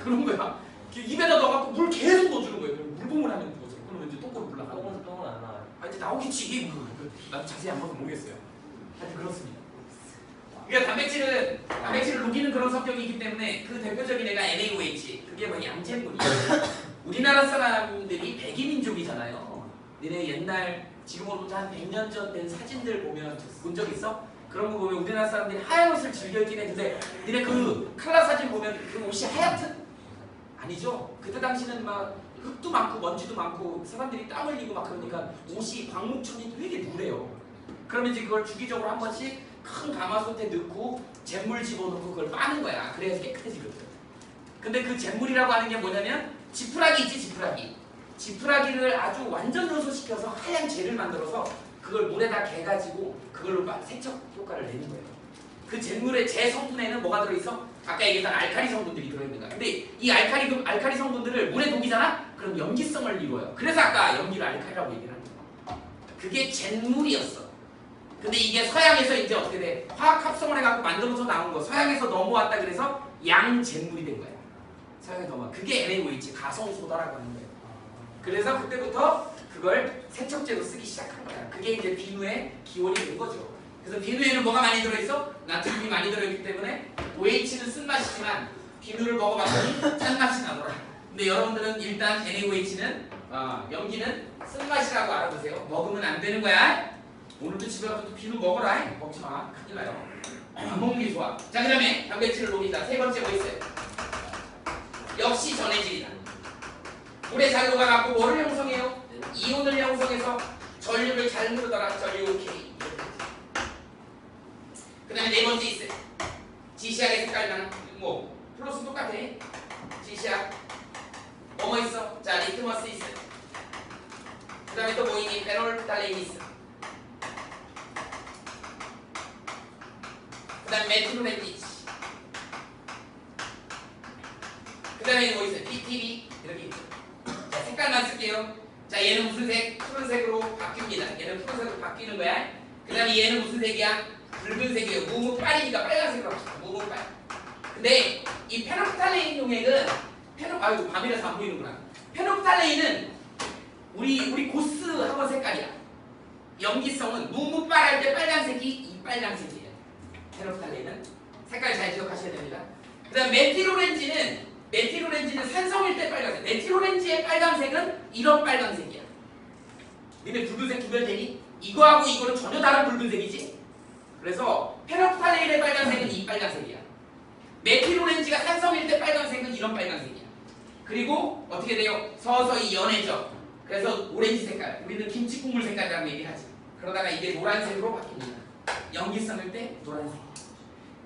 그런 거야. 입에다 넣어갖고 물 계속 넣어주는 거예요. 물봉을 하는 거죠. 그러면 이제 똥꼬로 올라가. 똥은 안 나와요. 이제 나오겠지. 나도 자세히 안 봐서 모르겠어요. 하여튼 그렇습니다. 그러니까 단백질을 녹이는 그런 성격이기 때문에 그 대표적인 애가 NaOH. 그게 뭐 양잿물이에요. 우리나라 사람들이 백이민족이잖아요. 니네 옛날 지금으로부터 한 100년 전 된 사진들 보면 본 적 있어? 그런 거 보면 우리나라 사람들이 하얀 옷을 즐겨 입긴 해. 근데 니네 그 칼라 사진 보면 그 옷이 하얗든? 아니죠. 그때 당시는 막 흙도 많고 먼지도 많고 사람들이 땀 흘리고 막 그러니까 옷이 광목천이 되게 누래요. 그러면 이제 그걸 주기적으로 한 번씩 큰 가마솥에 넣고 잿물 집어넣고 그걸 빠는 거야. 그래야지 깨끗해지거든. 근데 그 잿물이라고 하는 게 뭐냐면 지푸라기 있지, 지푸라기. 지푸라기를 아주 완전 요소시켜서 하얀 젤을 만들어서 그걸 물에다 개가지고 그걸로 세척 효과를 내는 거예요. 그 잿물의 제 성분에는 뭐가 들어있어? 아까 얘기했던 알칼리 성분들이 들어있는 거야. 근데 이 알칼리 성분들을 물에 녹이잖아? 그럼 염기성을 이루어요. 그래서 아까 염기를 알칼리라고 얘기를 하는 거야. 그게 잿물이었어. 근데 이게 서양에서 이제 어떻게 돼? 화학 합성을 해갖고 만들어서 나온 거. 서양에서 넘어왔다 그래서 양잿물이 된 거야. 서양에 넘어와. 그게 NaOH, 가성소다라고 하는 거예요. 그래서 그때부터 그걸 세척제로 쓰기 시작한 거야. 그게 이제 비누의 기원이 된 거죠. 그래서 비누에는 뭐가 많이 들어있어? 나트륨이 많이 들어있기 때문에 OH는 쓴맛이지만 비누를 먹어봤더니 짠맛이 나더라. 근데 여러분들은 일단 NaOH는 염기는 쓴맛이라고 알아두세요. 먹으면 안 되는 거야. 오늘도 집에 가서 또 비누 먹어라. 먹지 마. 큰일 나요. 안 먹는 게 좋아. 자, 그 다음에 단백질을 녹이자. 세 번째 뭐 있어요? 역시 전해질이다. 물에 잘 녹아갖고 뭐를 형성해요? 이온을 형성해서 전류를 잘 흐르더라. 전류 K. 그 다음에 네 번째 있어요. 지시약의 색깔이랑 뭐 플러스 똑같아. 지시약 뭐뭐 있어? 자, 리트머스 있어요. 그 다음에 또 뭐 있니? 페놀프탈레인 있어. 그 다음에 메틸로렌지치. 그 다음에 뭐 있어요? PTB 이렇게 있죠. 자, 색깔만 쓸게요. 자, 얘는 무슨 색? 푸른색으로 바뀝니다. 얘는 푸른색으로 바뀌는 거야. 그 다음에 얘는 무슨 색이야? 붉은색이에요. 무무빨이니까 빨간색으로 합시다. 무무빨. 근데 이 페놀프탈레인 용액은 아이고 밤이라서 안 보이는구나. 페놀프탈레인은 우리 고스 학원 색깔이야. 염기성은 무무빨 할 때 빨간색이 이 빨간색이에요. 페놀프탈레인은 색깔 잘 기억하셔야 됩니다. 그 다음 메틸오렌지는 산성일 때 빨간색. 메틸오렌지의 빨간색은 이런 빨간색이야. 니네 붉은색 구별되니? 이거하고 이거는 전혀 다른 붉은색이지? 그래서 페놀프탈레인의 빨간색은 이 빨간색이야. 메틸오렌지가 산성일 때 빨간색은 이런 빨간색이야. 그리고 어떻게 돼요? 서서히 연해져. 그래서 오렌지 색깔. 우리는 김치 국물 색깔이라고 얘기하지. 그러다가 이게 노란색으로 바뀝니다. 염기성일 때 노란색.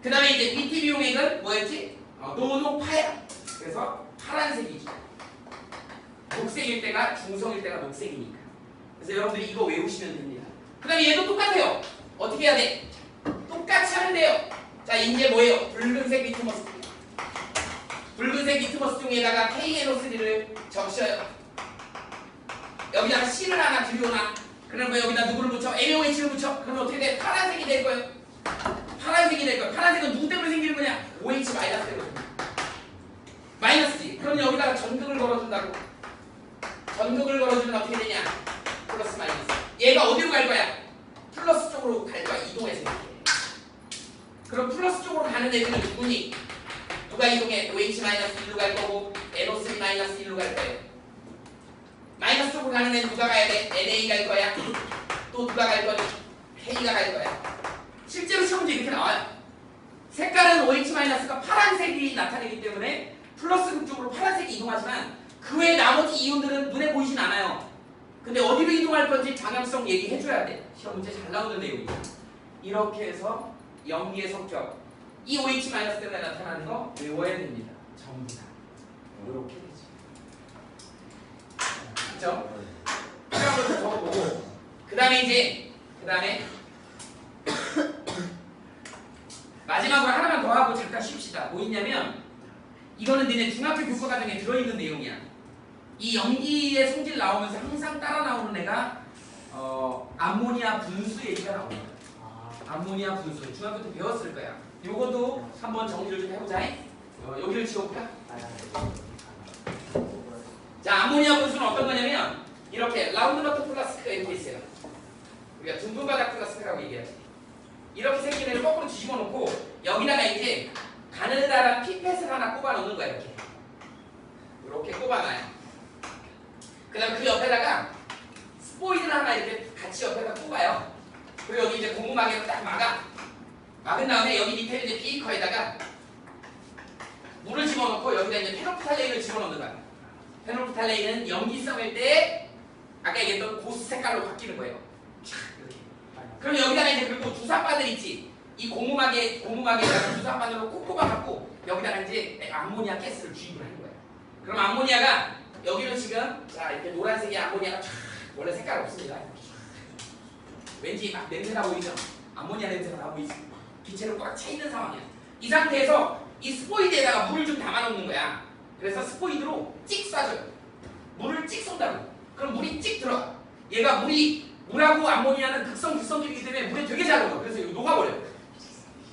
그 다음에 이제 PTB 용액은 뭐였지? 노노파야. 그래서 파란색이죠. 녹색일 때가 중성일 때가 녹색이니까. 그래서 여러분들이 이거 외우시면 됩니다. 그 다음에 얘도 똑같아요. 어떻게 해야 돼? 똑같이 하면 돼요. 자, 이제 뭐예요? 붉은색 리트머스. 붉은색 리트머스 종이에다가 KNO3를 적셔요. 여기다가 C를 하나 들여놔. 그러면 여기다 누구를 붙여? NaOH를 붙여. 그러면 어떻게 돼? 파란색이 될 거예요. 파란색이 될 거예요. 파란색은 누구 때문에 생기는 거냐? OH 마이너스 때문에. 마이너스지. 그럼 여기다가 전극을 걸어준다고. 전극을 걸어주면 어떻게 되냐? 플러스 마이너스. 얘가 어디로 갈 거야? 플러스 쪽으로 갈 거야. 이동해서 이렇게. 그럼 플러스 쪽으로 가는 애들은 누구니? 누가 이동해? OH 마이너스 1로 갈 거고 NO3 마이너스 1로 갈 거예요. 마이너스 쪽으로 가는 애는 누가 가야 돼? Na 갈 거야. 또 누가 갈 거니? K가 갈 거야. 실제로 시험 문제 이렇게 나와요. 색깔은 OH 마이너스가 파란색이 나타내기 때문에 플러스 극 쪽으로 파란색이 이동하지만 그 외 나머지 이온들은 눈에 보이진 않아요. 근데 어디로 이동할 건지 방향성 얘기해줘야 돼. 시험 문제 잘 나오는 내용이죠. 이렇게 해서 염기의 성격, 이 OH 마이너스 때문에 나타나는 거 외워야 됩니다. 전부 다. 이렇게 되지. 그죠? 필요한 것도 적어보고 그 다음에 마지막으로 하나만 더 하고 잠깐 쉽시다. 뭐 있냐면 이거는 니네 중학교 교과과정에 들어있는 내용이야. 이 염기의 성질 나오면서 항상 따라 나오는 애가 암모니아 분수 얘기가 나옵니다. 암모니아 분수 중학교 때 배웠을 거야. 요것도 한번 정리를 좀 해보자. 여기를 지워볼까? 자, 암모니아 분수는 어떤 거냐면 이렇게 라운드너트 플라스크가 이렇게 있어요. 우리가 둥근 바닥 플라스크라고 얘기하지. 이렇게 생긴 애를 거꾸로 뒤집어 놓고 여기다가 이제 가느다란 피펫을 하나 꼽아 놓는 거야. 이렇게 꼽아놔요. 그 다음 그 옆에다가 스포이드를 하나 이렇게 같이 옆에다 꼽아요. 그리고 여기 이제 고무막이로 딱 막은 다음에 여기 밑에 이제 비커에다가 물을 집어넣고 여기다 이제 페노프탈레인을 집어넣는 거야. 페노프탈레인은 염기성일 때 아까 얘기했던 고스 색깔로 바뀌는 거예요. 이렇게. 그럼 여기다가 이제 그리고 주사바늘 있지. 이 고무막에다가 주사바늘로 꼭 꼽아갖고 여기다가 이제 암모니아 가스를 주입을 하는 거예요. 그럼 암모니아가 여기는 지금 자 이렇게 노란색이 암모니아가 쫙 원래 색깔 없습니다. 왠지 막 냄새나 보이죠? 암모니아 냄새가 나 보이지? 기체로 꽉 차 있는 상황이야. 이 상태에서 이 스포이드에다가 물을 좀 담아놓는 거야. 그래서 스포이드로 찍 쏴줘요. 물을 찍 쏜다고. 그럼 물이 찍 들어가. 얘가 물하고 암모니아는 극성이기 때문에 물에 되게 잘 녹아. 그래서 여기 녹아버려요.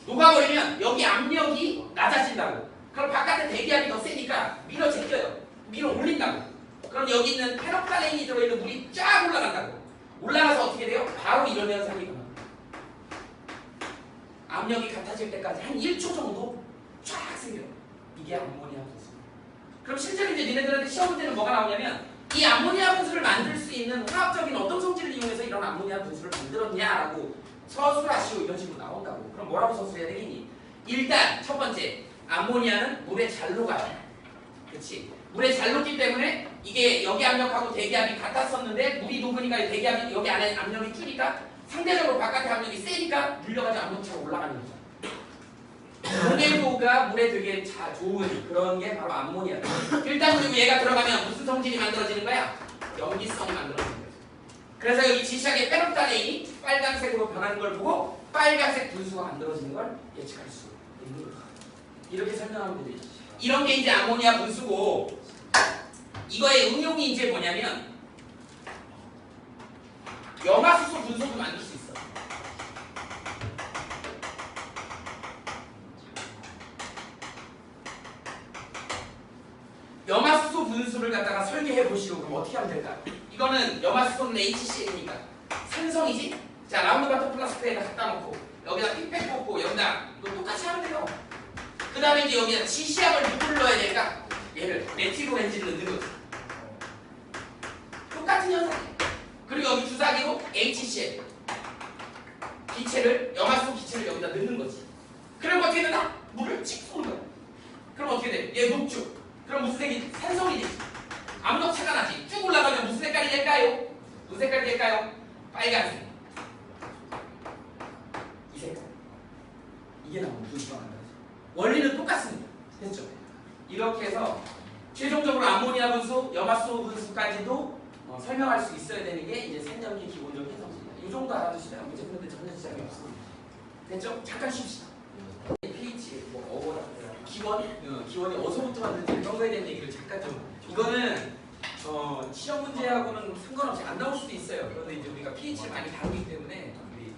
녹아버리면 여기 압력이 낮아진다고. 그럼 바깥에 대기압이 더 세니까 밀어 제껴요. 밀어 올린다고. 그럼 여기 있는 페노프탈레인이 들어있는 물이 쫙 올라간다고. 올라가서 어떻게 돼요? 바로 이런 현상이 일어납니다. 압력이 같아질 때까지 한 1초 정도 쫙 생겨요. 이게 암모니아 분수. 그럼 실제로 이제 니네들한테 시험 문제는 뭐가 나오냐면 이 암모니아 분수를 만들 수 있는 화학적인 어떤 성질을 이용해서 이런 암모니아 분수를 만들었냐라고 서술하시오 이런 식으로 나온다고. 그럼 뭐라고 서술해야 되겠니? 일단 첫 번째 암모니아는 물에 잘 녹아요. 그렇지? 물에 잘 녹기 때문에 이게 여기 압력하고 대기압이 같았었는데 물이 녹으니까 대기압이 여기 안에 압력이 주니까 상대적으로 바깥의 압력이 세니까 물려가지고 압력차가 올라가는 거죠. 용해도가 물에 되게 좋은 그런 게 바로 암모니아. 일단 그리고 얘가 들어가면 무슨 성질이 만들어지는 거야? 염기성이 만들어지는 거죠. 그래서 여기 지시하게 페노프탈레인이 빨간색으로 변하는 걸 보고 빨간색 분수가 만들어지는 걸 예측할 수 있는 거죠. 이렇게 설명하면 되죠. 이런 게 이제 암모니아 분수고 이거의 응용이 이제 뭐냐면 염화수소 분소도 만들 수 있어. 염화수소 분수를 갖다가 설계해 보시고 그럼 어떻게 하면 될까? 이거는 염화수소는 HCl이니까 산성이지? 자, 라운드바터 플라스크에다 갖다 놓고 여기다 픽팩 꽂고 여기다 이거 똑같이 하면 돼요. 그 다음에 이제 여기다 지시약을 누구를 넣어야 될까? 얘를 메틸로렌진을 넣는 거지. 똑같은 현상이에요. 그리고 여기 주사기로 HCl 기체를 염화수소 기체를 여기다 넣는 거지. 그럼 어떻게 되나? 물을 찍 쏘는 거야. 그럼 어떻게 돼? 얘 녹죠. 그럼 무슨 색이? 산성이 되지. 압력차가 나지. 쭉 올라가면 무슨 색깔이 될까요? 무슨 색깔이 될까요? 빨간색. 이 색깔. 이게 나오는 분수가 만들어져. 원리는 똑같습니다. 됐죠? 이렇게 해서 최종적으로 암모니아 분수, 염화수소 분수까지도 설명할 수 있어야 되는 게 이제 생명기 기본적인 해석입니다. 이 정도 알아두시면 문제 푸는데 전혀 지장이 없습니다. 됐죠? 잠깐 쉽시다. pH, 기원이 어디서부터 왔는지 이런 거에 대한 얘기를 잠깐 좀. 이거는 시험 문제하고는 상관없이 안 나올 수도 있어요. 그런데 이제 우리가 pH를 많이 다루기 때문에 우리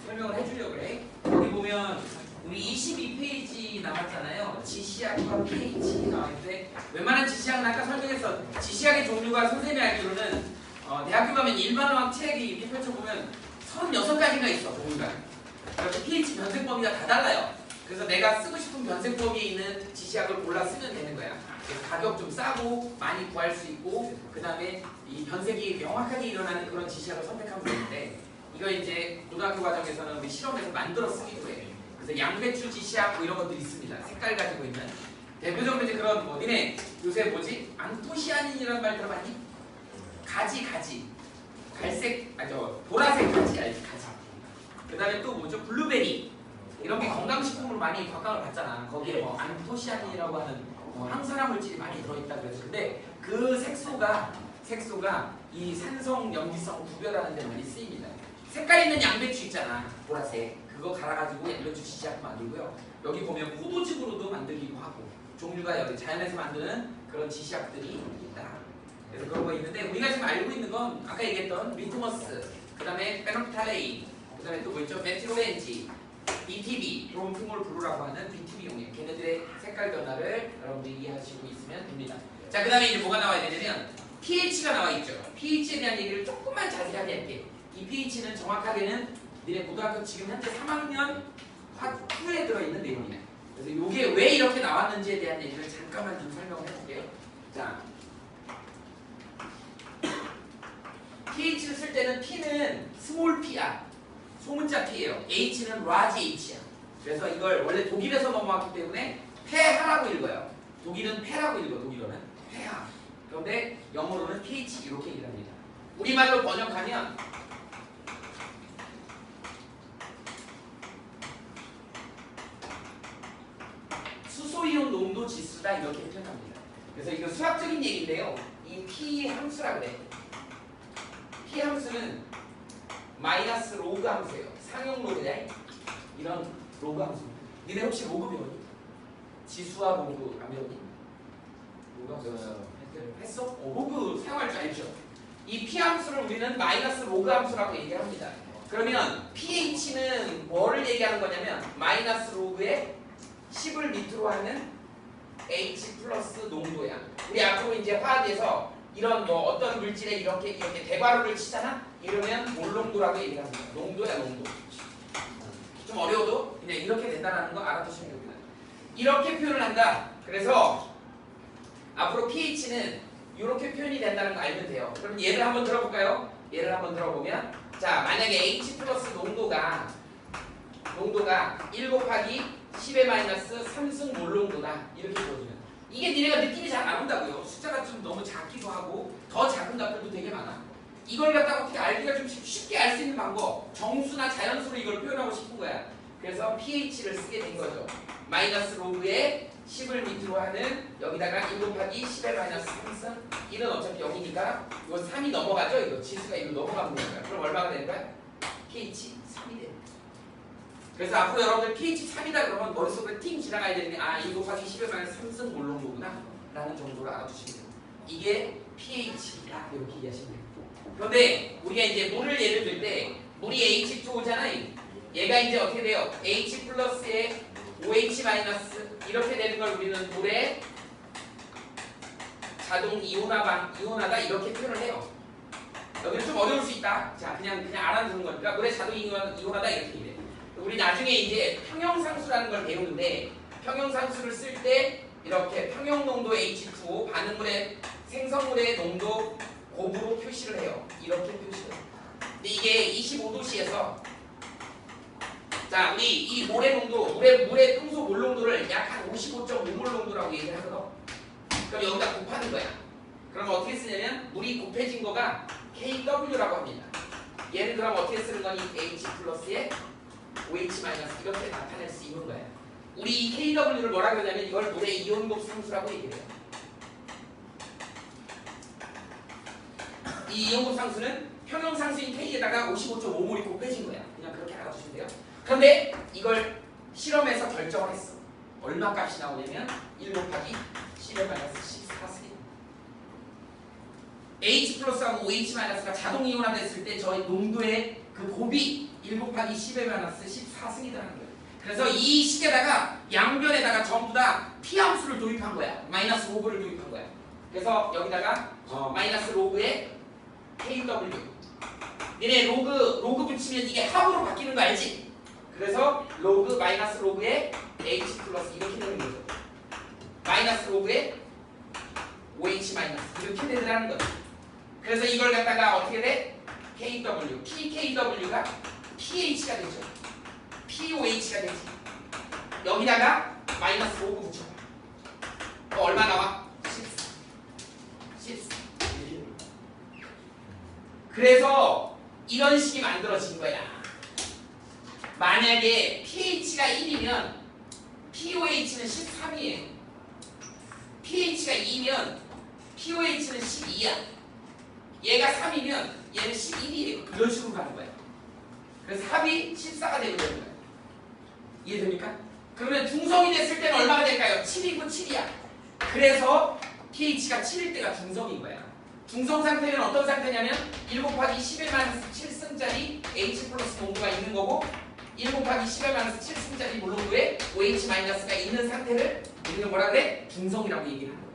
설명을 해주려고 그래. 여기 보면 우리 22페이지 남았잖아요. 지시학과 pH 나왔는데 웬만한 지시학은 아까 설명해서 지시학의 종류가 선생님이 알기로는 대학교 가면 일반어학 책이 이렇게 펼쳐보면 36가지가 있어 종류가. 그래서 pH 변색 범위가 다 달라요. 그래서 내가 쓰고 싶은 변색 범위에 있는 지시학을 골라 쓰면 되는 거야. 그래서 가격 좀 싸고 많이 구할 수 있고 그 다음에 이 변색이 명확하게 일어나는 그런 지시학을 선택하면 되는데 이거 이제 고등학교 과정에서는 우리 실험에서 만들어 쓰기도 해. 그래서 양배추 지시학 뭐 이런 것들이 있습니다. 색깔 가지고 있는 대표적으로 이제 그런 뭐 니네 요새 뭐지? 안토시아닌이라는 말 들어봤니? 가지 갈색 보라색 가지 알지? 가지. 그 다음에 또 뭐죠? 블루베리 이런 게 건강식품으로 많이 각광을 받잖아. 거기에 뭐 안토시아닌이라고 하는 항산화 물질이 많이 들어있다 그래서 근데 그 색소가 이 산성 염기성 구별하는 데 많이 쓰입니다. 색깔 있는 양배추 있잖아 보라색 그거 갈아가지고 양배추 지시학 만들고요. 여기 보면 포도즙으로도 만들기도 하고 종류가 여기 자연에서 만드는 그런 지시학들이 있다. 그래서 그런 거 있는데 우리가 지금 알고 있는 건 아까 얘기했던 리트머스 그 다음에 페놀프탈레인 그 다음에 또 뭐 있죠? 메틸오렌지 BTB, 브롬풍올 블루라고 하는 BTB 용액 걔네들의 색깔 변화를 여러분들이 이해하시고 있으면 됩니다. 자, 그 다음에 이제 뭐가 나와야 되냐면 pH가 나와 있죠. pH에 대한 얘기를 조금만 자세하게 할게. 이 pH는 정확하게는 니네 고등학교 지금 현재 3학년 후에 들어있는 내용이네. 그래서 이게 왜 이렇게 나왔는지에 대한 얘기를 잠깐만 좀 설명을 해볼게요. 자, pH를 쓸 때는 P는 스몰 P야. 소문자 P예요. H는 large H야. 그래서 이걸 원래 독일에서 넘어왔기 때문에 폐하라고 읽어요. 독일은 폐라고 읽어. 독일어는 폐하. 그런데 영어로는 pH 이렇게 얘기를 합니다. 우리말로 번역하면 수소이온 농도 지수다 이렇게 표현합니다. 그래서 이거 수학적인 얘기인데요. 이 P 함수라 그래. P 함수는 마이너스 로그 함수예요. 상용 로그냐? 이런 로그 함수. 니네 혹시 로그 배웠니? 지수와 로그 안 배웠니? 로그 함수 했어? 로그 사용할 줄 알죠? 이 P 함수를 우리는 마이너스 로그 함수라고 얘기합니다. 그러면 pH는 뭐를 얘기하는 거냐면 마이너스 로그에 10을 밑으로 하는 H 플러스 농도야. 우리 앞으로 이제 화학에서 이런 뭐 어떤 물질에 이렇게 대괄호를 치잖아? 이러면 몰농도라고 얘기를 합니다. 농도야 농도. 좀 어려워도 그냥 이렇게 된다는 거 알아두시면 됩니다. 이렇게 표현을 한다. 그래서 앞으로 pH는 이렇게 표현이 된다는 거 알면 돼요. 그럼 예를 한번 들어볼까요? 예를 한번 들어보면 자 만약에 H 플러스 농도가 1 곱하기 10의 마이너스 3승 몰농도다 이렇게 보여주면 이게 니네가 느낌이 잘 안 온다고요. 숫자가 좀 너무 작기도 하고 더 작은 답들도 되게 많아. 이걸 갖다가 어떻게 알기가 좀 쉽게 알 수 있는 방법 정수나 자연수로 이걸 표현하고 싶은 거야. 그래서 pH를 쓰게 된 거죠. 마이너스 로그에 10을 밑으로 하는 여기다가 1 곱하기 10의 마이너스 3승 1은 어차피 0이니까 이거 3이 넘어가죠. 이거 지수가 이거 넘어가면 되는 거야. 그럼 얼마가 되는 거야? pH 3이 되는 거야. 그래서 앞으로 여러분들 pH 3이다 그러면 머릿속에 팅 지나가야 되는 게 1 곱하기 10의 마이너스 3승 몰농도구나 라는 정도를 알아두시면 돼요. 이게 pH다 이렇게 이해하시면 돼요. 그런데 우리가 이제 물을 예를 들 때 물이 H2O잖아요. 얘가 이제 어떻게 돼요? H 플러스에 OH 마이너스 이렇게 되는 걸 우리는 물의 자동 이온화다 이렇게 표현을 해요. 여기는 좀 어려울 수 있다. 자 그냥 알아두는 거니까 물의 자동 이온화다 이렇게 얘기해. 우리 나중에 이제 평형상수라는 걸 배우는데 평형상수를 쓸 때 이렇게 평형농도 H2O 반응물의 생성물의 농도 곱으로 표시를 해요. 이렇게 표시를 해요. 근데 이게 25도씨에서 자 우리 이 몰의 농도 물의 평소 몰 농도를 약 한 55.5몰 농도라고 얘기를 하거든. 그럼 여기다 곱하는 거야. 그럼 어떻게 쓰냐면 물이 곱해진 거가 KW라고 합니다. 얘를 그럼 어떻게 쓰는 거니? H 플러스에 OH 마이너스 이렇게 나타낼 수 있는 거예요. 우리 이 KW를 뭐라 그러냐면 이걸 물의 이온곱 상수라고 얘기해요. 이 이온곱 상수는 평형상수인 K에다가 55.5몰이 곱해진 거야. 그냥 그렇게 알아두시면 돼요. 그런데 이걸 실험에서 결정을 했어. 얼마 값이 나오냐면 1 곱하기 10의 마이너스 14승 H 플러스하고 OH 마이너스가 자동 이온화됐을 때 저희 농도의 그 곱이 1 곱하기 10의 마이너스 14승이라는 거예요. 그래서 이 식에다가 양변에다가 전부 다 P 함수를 도입한 거야. 마이너스 로그를 도입한 거야. 그래서 여기다가 마이너스 로그의 KW. 얘네 로그 붙이면 이게 합으로 바뀌는 거 알지? 그래서 로그 마이너스 로그의 H 플러스 이렇게 되는 거죠. 마이너스 로그의 OH 마이너스 이렇게 되더라는 거죠. 그래서 이걸 갖다가 어떻게 돼? KW, PKW가 pH가 되죠. POH가 되지. 여기다가 마이너스 로그 붙여. 얼마 나와? 14. 그래서 이런 식이 만들어진 거야. 만약에 pH가 1이면 POH는 13이에요. pH가 2면 POH는 12야. 얘가 3이면 얘는 11이에요. 이런 식으로 가는 거야. 그래서 합이 14가 되는 거야. 이해됩니까? 그러면 중성이 됐을 때는 얼마가 될까요? 7이고 7이야. 그래서 pH가 7일 때가 중성인 거야. 중성 상태는 어떤 상태냐면 1 곱하기 10의 마이너스 7승짜리 H 플러스 농도가 있는 거고 1 곱하기 10의 마이너스 7승짜리 몰농도에 OH 마이너스가 있는 상태를 우리는 뭐라 그래? 중성이라고 얘기를 하는 거야.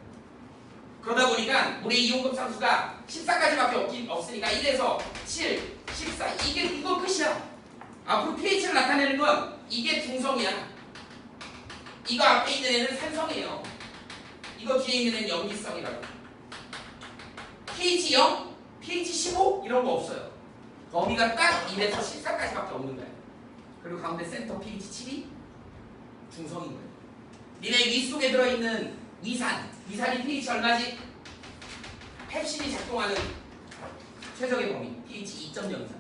그러다 보니까 물의 이온급 상수가 14까지밖에 없으니까 1에서 7, 14 이거 끝이야. 앞으로 pH를 나타내는 건 이게 중성이야. 이거 앞에 있는 애는 산성이에요. 이거 뒤에 있는 애는 염기성이라고. pH 0, pH 15 이런 거 없어요. 범위가 딱 1에서 14까지밖에 없는 거야. 그리고 가운데 센터 pH 7이 중성인 거예요. 니네 위 속에 들어있는 위산이 pH 얼마지? 펩신이 작동하는 최적의 범위 pH 2.0 이상.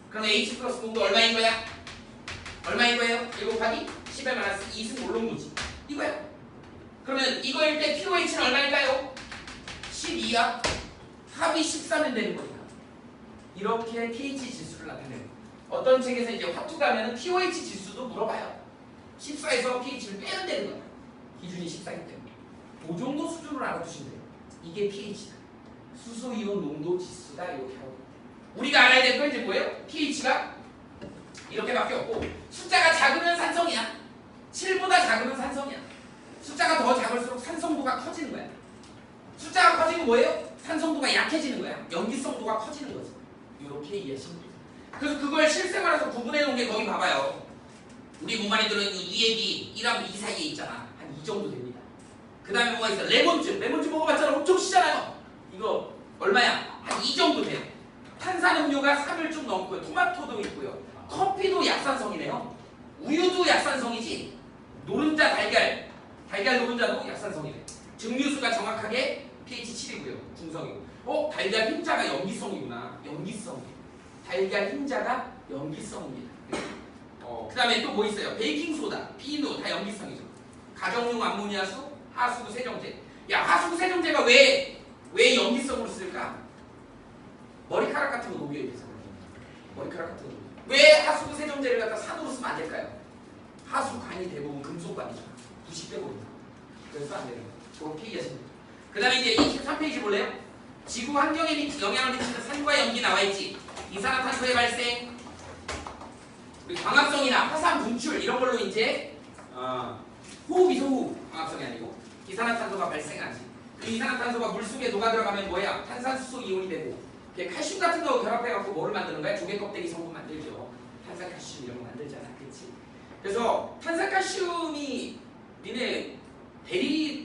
그럼 H 플러스 농도 얼마인 거야? 얼마인 거예요? 1 곱하기 10의 마이너스 2승 몰농도지. 이거야. 그러면 이거일 때 pOH는 얼마일까요? 12야. 합이 13면 되는 거야. 이렇게 pH 지수를 나타내는 거야. 어떤 책에서 이제 화투 가면 pOH 지수도 물어봐요. 14에서 pH를 빼면 되는 거야. 기준이 14이기 때문에. 그 정도 수준으로 알아두시면 돼요. 이게 pH다. 수소이온 농도 지수다. 이렇게 하고. 우리가 알아야 될 건 이제 뭐예요? pH가 이렇게밖에 없고 숫자가 작으면 산성이야. 7보다 작으면 산성이야. 숫자가 더 작을수록 산성도가 커지는 거야. 숫자가 커지면 뭐예요? 산성도가 약해지는 거야. 염기성도가 커지는 거지. 이렇게 이해하시면 돼요. 그래서 그걸 실생활에서 구분해 놓은 게 거기 봐봐요. 우리 몸 안에 들어있는 유액이 1하고 2 사이에 있잖아. 한 이 정도 됩니다. 그 다음에 뭐가 있어? 레몬즙 먹어봤잖아. 엄청 시잖아요. 이거 얼마야? 한 이 정도 돼요. 탄산음료가 3을 좀 넘고요. 토마토도 있고요. 커피도 약산성이네요. 우유도 약산성이지. 노른자 달걀 노른자도 약산성이네. 증류수가 정확하게 pH 7이고요. 중성이고. 달걀 흰자가 염기성이구나. 염기성. 달걀 흰자가 염기성입니다. 그 다음에 또 뭐 있어요? 베이킹소다, 비누 다 염기성이죠. 가정용 암모니아수, 하수구 세정제. 야, 하수구 세정제가 왜 염기성으로 쓸까? 머리카락 같은 거 녹여야 돼서. 머리카락 같은 거. 왜 하수구 세정제를 갖다 산으로 쓰면 안 될까요? 하수관이 대부분 금속관이죠. 부식되거든요. 그래서 안 되는 거예요. 그렇게 이해하시면 돼요. 그 다음에 이제 23페이지 볼래요? 지구 환경에 영향을 미치는 산과 염기 나와있지. 이산화탄소의 발생, 광합성이나 화산 분출 이런 걸로 이제 호흡이죠. 호흡. 광합성이 아니고 이산화탄소가 발생하지. 그 이산화탄소가 물속에 녹아 들어가면 뭐야? 탄산수소 이온이 되고 칼슘 같은 거 결합해갖고 뭐를 만드는 거야? 조개 껍데기 성분 만들죠. 탄산칼슘 이런 거 만들잖아. 그렇지? 그래서 탄산칼슘이 니네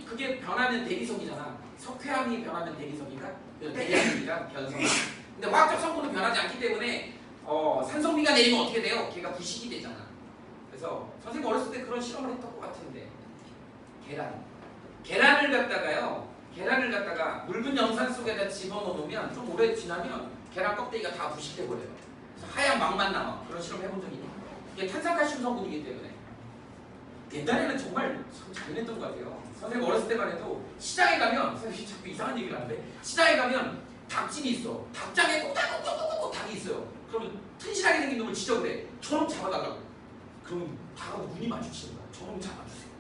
그게 변하면 대리석이잖아. 석회암이 변하면 대리석인가? 대리석이니까 변성. 근데 화학적 성분은 변하지 않기 때문에 산성비가 내리면 어떻게 돼요? 걔가 부식이 되잖아. 그래서 선생님 어렸을 때 그런 실험을 했던 것 같은데 계란을 갖다가 묽은 염산 속에다 집어넣으면 좀 오래 지나면 계란 껍데기가 다 부식돼 버려요. 그래서 하얀 막만 남아. 그런 실험 해본 적이 있네. 이게 탄산칼슘 성분이기 때문에 옛날에는 정말 잘했던 것 같아요. 선생님 어렸을 때만 해도 시장에 가면 선생님 자꾸 이상한 얘기를 하는데 시장에 가면 닭찜이 있어. 닭장에 꼭딱꼭딱꼭딱 닭이 있어요. 그러면 튼실하게 생긴 놈을 지적을 해. 저놈 잡아달라고. 그럼 닭하고 눈이 마주치는 거야. 저놈 잡아주세요.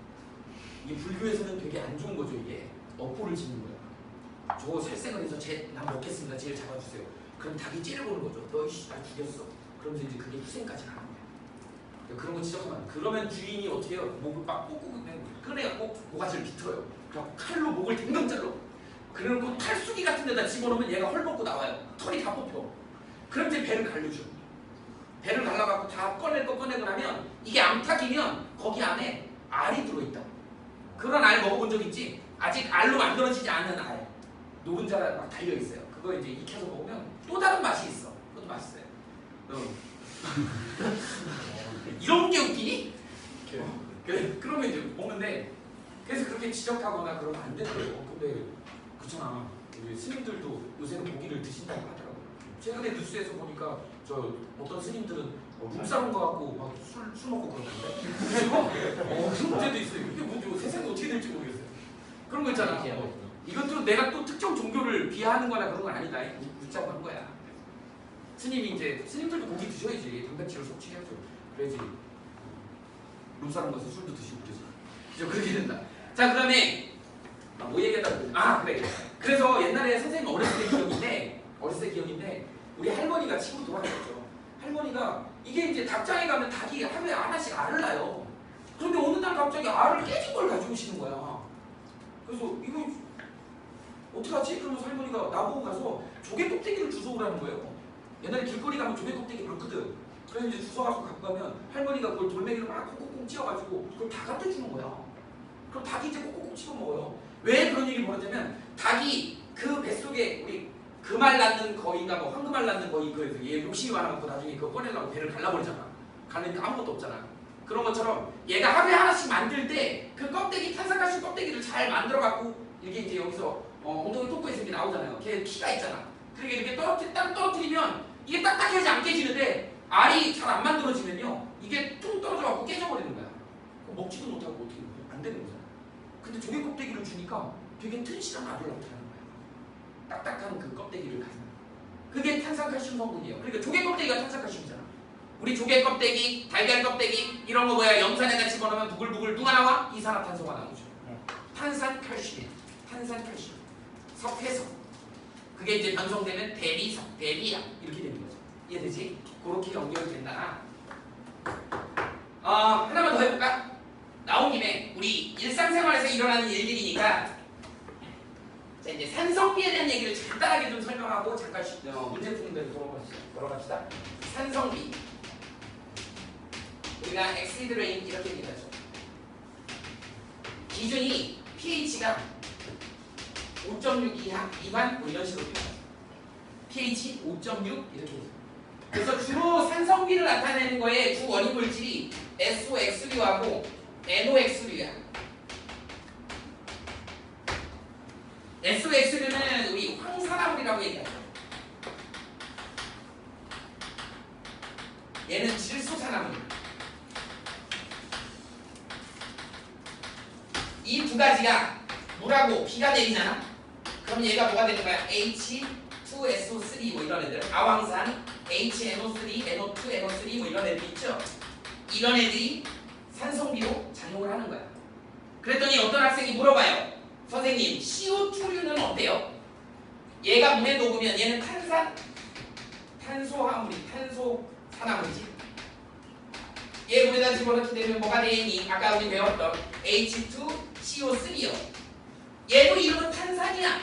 이게 불교에서는 되게 안 좋은 거죠. 이게 업보를 짓는 거야. 저 살생을 해서 난 먹겠습니다. 쟤를 잡아주세요. 그럼 닭이 찌르고는 거죠. 너이씨 나 죽였어. 그러면서 이제 그게 후생까지 가는 거예요. 그런 거 지적하면 그러면 주인이 어떻게 해요? 목을 막 꾹꾹 꺼내갖고 모가지를 비틀어요. 그래갖고 칼로 목을 댕댕 잘라. 그리고 탈수기 같은 데다 집어넣으면 얘가 헐벗고 나와요. 털이 다 뽑혀. 그럼 이제 배를 갈르죠. 배를 갈라갖고 다 꺼내고 나면 이게 암탉이면 거기 안에 알이 들어있다. 그런 알 먹어본 적 있지? 아직 알로 만들어지지 않은 알. 노른자가 막 달려있어요. 그거 이제 익혀서 먹으면 또 다른 맛이 있어. 그것도 맛있어요. 이런 게 웃기니? 그러면 이제 먹는데 그래서 그렇게 지적하거나 그러면 안 되더라고요. 근데 그렇잖아. 우리 스님들도 요새는 고기를 드신다고 하더라고요. 최근에 뉴스에서 보니까 저 어떤 스님들은 룸사롱 가갖고 막 술 먹고 그러는데 그런 문제도 있어요. 이게 뭔지 세상에 어떻게 될지 모르겠어요. 그런 거 있잖아. 이것도 내가 또 특정 종교를 비하하는 거나 그런 건 아니다. 웃자고 한 거야. 스님들도 고기 드셔야지. 단백질을 섭취해야죠. 그래야지 룸사롱 가서 술도 드시고 그러지. 그렇게 된다. 자, 그 다음에 뭐 얘기하다 보니 그래. 그래서 옛날에 선생님 어렸을 때 기억인데 우리 할머니가 친구 돌아가셨죠. 할머니가 이게 이제 닭장에 가면 닭이 하루에 하나씩 알을 낳아요. 그런데 어느 날 갑자기 알을 깨진 걸 가지고 오시는 거야. 그래서 이거 어떡하지? 그러면서 할머니가 나보고 가서 조개 껍데기를 주워오라는 거예요. 옛날에 길거리 가면 조개 껍데기 많거든. 그래서 이제 주워가서 갖고 가면 할머니가 그걸 돌멩이로 막 콩콩콩 찧어가지고 그걸 닭한테 주는 거야. 그럼 닭이 이제 콩콩콩 찝어 먹어요. 왜 그런 얘기를 벌였냐면 닭이 그 뱃속에 우리 금알 낳는 거인가 뭐 황금알 낳는 거인 그래서 얘 욕심이 많아갖고 나중에 그거 꺼내려고 배를 갈라버리잖아. 갈라니까 아무것도 없잖아. 그런 것처럼 얘가 하루에 하나씩 만들 때 그 껍데기 탄산가스 껍데기를 잘 만들어갖고 이게 이제 여기서 엉덩이 톡구에서 이렇게 나오잖아요. 걔 키가 있잖아. 그렇게 이렇게 떨어뜨리면 이게 딱딱해지 안 깨지는데 알이 잘 안 만들어지면요 이게 퉁 떨어져갖고 깨져버리는 거야. 먹지도 못하고 어떻게 안 되는 거잖아. 근데 조개 껍데기를 주니까 되게 튼실한 알을 나타나는 거야. 딱딱한 그 껍데기를 가지고. 그게 탄산칼슘 성분이에요. 그러니까 조개 껍데기가 탄산칼슘이잖아. 우리 조개 껍데기, 달걀 껍데기 이런 거 뭐야 염산에다 집어넣으면 부글부글 누가 나와? 이산화탄소가 나오죠. 탄산칼슘이에요. 탄산칼슘. 석회성. 그게 이제 변성되면 대리석, 대리약 이렇게 되는 거죠. 이해되지? 그렇게 연결된다. 하나만 더 해볼까? 나온 김에 우리 일상생활에서 일어나는 일들이니까 자 이제 산성비에 대한 얘기를 간단하게 좀 설명하고 잠깐 문제 푸는 데로 돌아갑시다. 산성비. 우리가 엑시드 레인 이렇게 얘기하죠. 기준이 pH가 5.6 이하, 미만 뭐 이런 식으로 표현하죠. pH 5.6 이렇게 해서. 그래서 주로 산성비를 나타내는 거에 주 원인 물질이 SOX류하고 NOX류야. SOX류는 우리 황산화물이라고 얘기하죠. 얘는 질소산화물. 이 두 가지가 물하고 비가 내리잖아. 그럼 얘가 뭐가 되는 거야? H2SO3 뭐 이런 애들. 아황산, HNO3, NO2, NO3 뭐 이런 애들 있죠. 이런 애들이 산성비로 작용을 하는 거야. 그랬더니 어떤 학생이 물어봐요. 선생님, CO2류는 어때요? 얘가 물에 녹으면 얘는 탄소산화물이지. 얘 물에다 집어넣게 되면 뭐가 되니? 아까 우리 배웠던 H2CO3요. 얘도 이름은 탄산이야.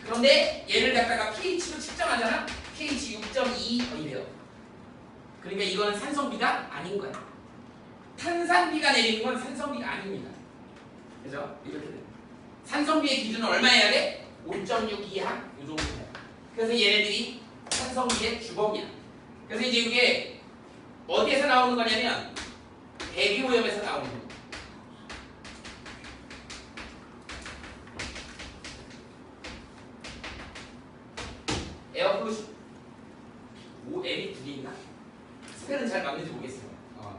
그런데 얘를 갖다가 pH로 측정하잖아. pH 6.2이래요. 그러니까 이건 산성비가 아닌 거야. 탄산비가 내리는 건 산성비가 아닙니다. 그죠? 이렇게 돼. 산성비의 기준은 얼마여야 돼? 5.6 이하 이 정도 돼. 그래서 얘네들이 산성비의 주범이야. 그래서 이제 이게 어디에서 나오는 거냐면 대기오염에서 나오는 거야. 에어폴루션. M이 두 개인가? 스펠은 잘 맞는지 모르겠어요.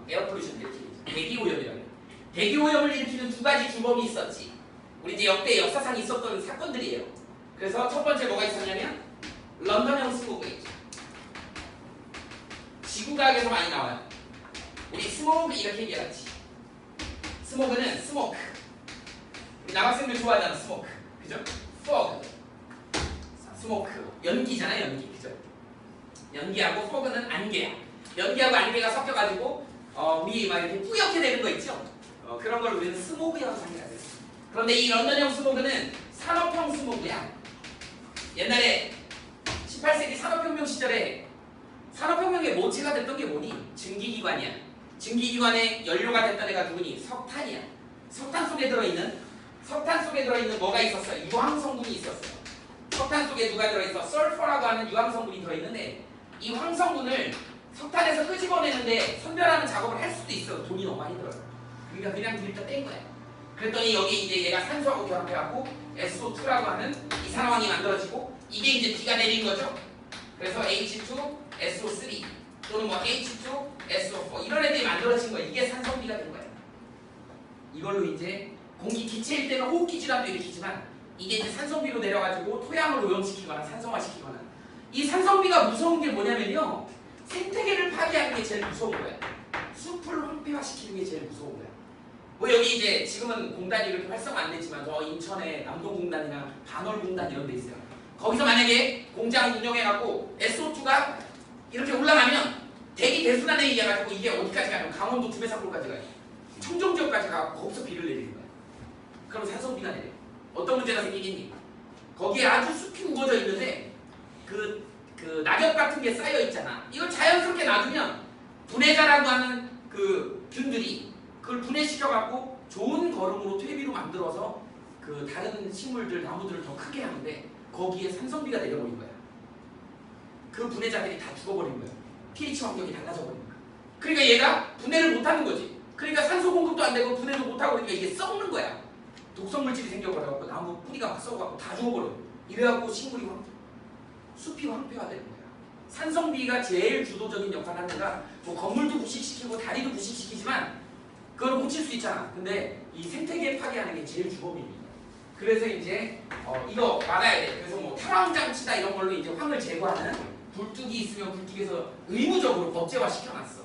에어폴루션 이렇게 대기오염이라고. 대기오염을 일으키는 두 가지 주범이 있었지. 우리 이제 역대 역사상 있었던 사건들이에요. 그래서 첫 번째 뭐가 있었냐면 런던형 스모그 있죠. 지구과학에서 많이 나와요. 우리 스모그 이렇게 얘기하지. 스모그는 스모크. 우리 남학생들 좋아하잖아 스모크. 그죠? 포그. 스모크. 연기잖아요, 연기. 그죠? 연기하고 포그는 안개야. 연기하고 안개가 섞여가지고 우리 막 이렇게 뿌옇게 되는 거 있죠? 그런 걸 우리는 스모그 현상이라고 해요. 그런데 이 런던형 스모그는 산업형 스모그야. 옛날에 18세기 산업혁명 시절에 산업혁명의 모체가 됐던 게 뭐니? 증기기관이야. 증기기관의 연료가 됐던 애가 누구니? 석탄이야. 석탄 속에 들어있는 뭐가 있었어? 유황성분이 있었어요. 석탄 속에 누가 들어있어? 설퍼라고 하는 유황성분이 들어있는데 이 황성분을 석탄에서 끄집어내는데 선별하는 작업을 할 수도 있어. 돈이 너무 많이 들어요. 그러니까 그냥 들이다 뗀 거야. 그랬더니 여기 이제 얘가 산소하고 결합해갖고 SO2라고 하는 이 산화황이 만들어지고 이게 이제 비가 내린 거죠. 그래서 H2SO3 또는 뭐 H2SO4 이런 애들이 만들어진 거야. 이게 산성비가 된 거야. 이걸로 이제 공기 기체일 때는 호흡기 질환도 일으키지만 이게 이제 산성비로 내려가지고 토양을 오염시키거나 산성화시키거나 이 산성비가 무서운 게 뭐냐면요. 생태계를 파괴하는 게 제일 무서운 거야. 숲을 황폐화시키는 게 제일 무서운 거야. 뭐 여기 이제 지금은 공단이 이렇게 활성화 안 됐지만 저 인천에 남동공단이나 반월공단 이런 데 있어요. 거기서 만약에 공장 운영해갖고 SO2가 이렇게 올라가면 대기 대순환에 의해가지고 이게 어디까지 가면 강원도 두메사골까지 가요. 청정지역까지 가고 거기서 비를 내리는 거야. 그럼 산성비가 내려. 어떤 문제가 생기겠니? 거기에 아주 숲이 우거져 있는데 그 낙엽 같은 게 쌓여 있잖아. 이걸 자연스럽게 놔두면 분해자라고 하는 그 균들이 그걸 분해시켜갖고 좋은 거름으로 퇴비로 만들어서 그 다른 식물들, 나무들을 더 크게 하는데 거기에 산성비가 내려버린 거야. 그 분해자들이 다 죽어버린 거야. pH 환경이 달라져 버린 거야. 그러니까 얘가 분해를 못하는 거지. 그러니까 산소 공급도 안 되고 분해도 못하고 그러니까 이게 썩는 거야. 독성 물질이 생겨버려갖고 나무 뿌리가 막 썩어갖고 다 죽어버려. 이래갖고 식물이 숲이 황폐화되는 거야. 산성비가 제일 주도적인 역할을 하는가. 뭐 건물도 부식시키고 다리도 부식시키지만 그걸 고칠 수 있잖아. 근데 이 생태계 파괴하는 게 제일 주범입니다. 그래서 이제 이거 막아야 돼. 그래서 뭐 탈황장치다 이런 걸로 이제 황을 제거하는 불뚝이 있으면 불뚝에서 의무적으로 법제화 시켜놨어.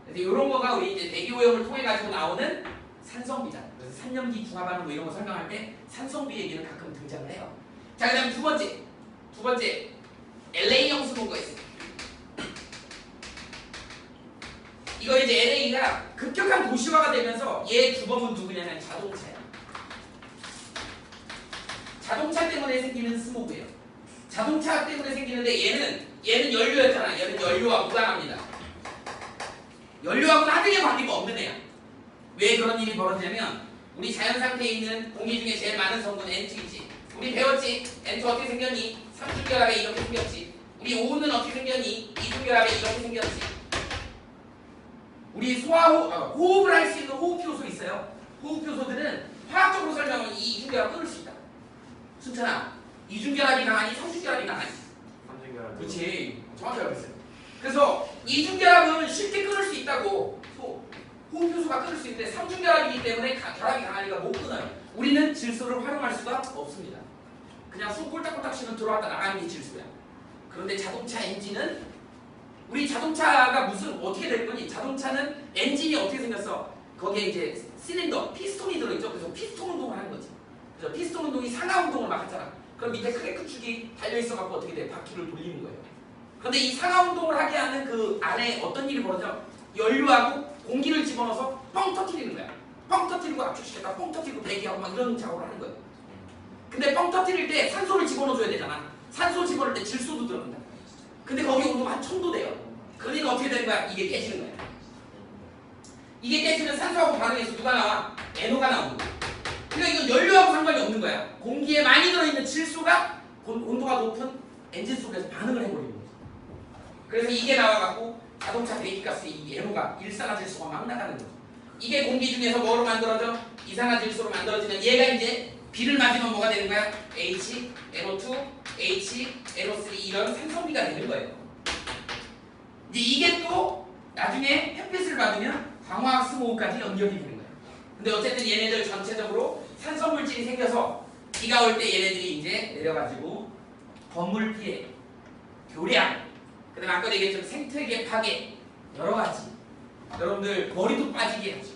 그래서 이런 거가 우리 이제 대기오염을 통해 가지고 나오는 산성비다. 그래서 산염기 중화반응 뭐 이런 거 설명할 때 산성비 얘기는 가끔 등장을 해요. 자, 그다음 두 번째 LA형 스모그가 있습니다. 이거 이제 LA가 급격한 도시화가 되면서 얘 주범은 누구냐면 자동차야. 자동차 때문에 생기는 스모그예요. 자동차 때문에 생기는데 얘는 연료였잖아. 얘는 연료와 무관합니다. 연료하고는 하등의 관계가 없는 애야. 왜 그런 일이 벌어지냐면 우리 자연 상태에 있는 공기 중에 제일 많은 성분 N2이지. 우리 배웠지? N2 어떻게 생겼니? 3중결합에 이렇게 생겼지. 우리 O는 어떻게 생겼니? 2중결합에 이렇게 생겼지. 우리 호흡을 할 수 있는 호흡효소 있어요. 호흡효소들은 화학적으로 설명하면 이 2중결합 끊을 수 있다. 순찬아, 2중결합이 강하니 3중결합이 강하니? 3중결합. 그렇지. 정확히 알고 있어요. 그래서 2중결합은 쉽게 끊을 수 있다고. 호흡효소가 끊을 수 있는데 3중결합이기 때문에 결합이 강하니까 못 끊어요. 우리는 질소를 활용할 수가 없습니다. 그냥 손 꼴딱꼴딱 치면 들어왔다 나가는 게 질소야. 그런데 자동차 엔진은 우리 자동차가 어떻게 될 거니? 자동차는 엔진이 어떻게 생겼어? 거기에 이제 실린더, 피스톤이 들어있죠. 그래서 피스톤 운동을 하는 거지. 그래서 피스톤 운동이 상하 운동을 막 하잖아. 그럼 밑에 크게 축이 달려있어갖고 어떻게 돼? 바퀴를 돌리는 거예요. 그런데 이 상하 운동을 하게 하는 그 안에 어떤 일이 벌어져? 연료하고 공기를 집어넣어서 뻥 터뜨리는 거야. 뻥 터뜨리고 압축시켰다 뻥 터뜨리고 배기하고 막 이런 작업을 하는 거예요. 근데 뻥 터뜨릴 때 산소를 집어넣어줘야 되잖아. 산소 집어넣을 때 질소도 들어간다. 근데 거기 온도가 한 1000도 돼요. 그러니까 어떻게 되는 거야? 이게 깨지는 거야. 이게 깨지면 산소하고 반응해서 누가 나와? NO가 나오는 거야. 그러니까 이건 연료하고 상관이 없는 거야. 공기에 많이 들어있는 질소가 온도가 높은 엔진 속에서 반응을 해버리는 거지. 그래서 이게 나와갖고 자동차 배기가스 이 NO가 일산화질소가 막 나가는 거죠. 이게 공기 중에서 뭐로 만들어져? 이산화질소로 만들어지면 얘가 이제 비를 맞으면 뭐가 되는 거야? H, NO2, H, NO3 이런 산성비가 되는 거예요. 이제 이게 또 나중에 햇빛을 받으면 광화학 스모그까지 연결이 되는 거예요. 근데 어쨌든 얘네들 전체적으로 산성물질이 생겨서 비가 올 때 얘네들이 이제 내려가지고 건물 피해, 교량, 그 다음에 아까 얘기했지만 생태계 파괴 여러 가지. 여러분들 머리도 빠지게 하죠.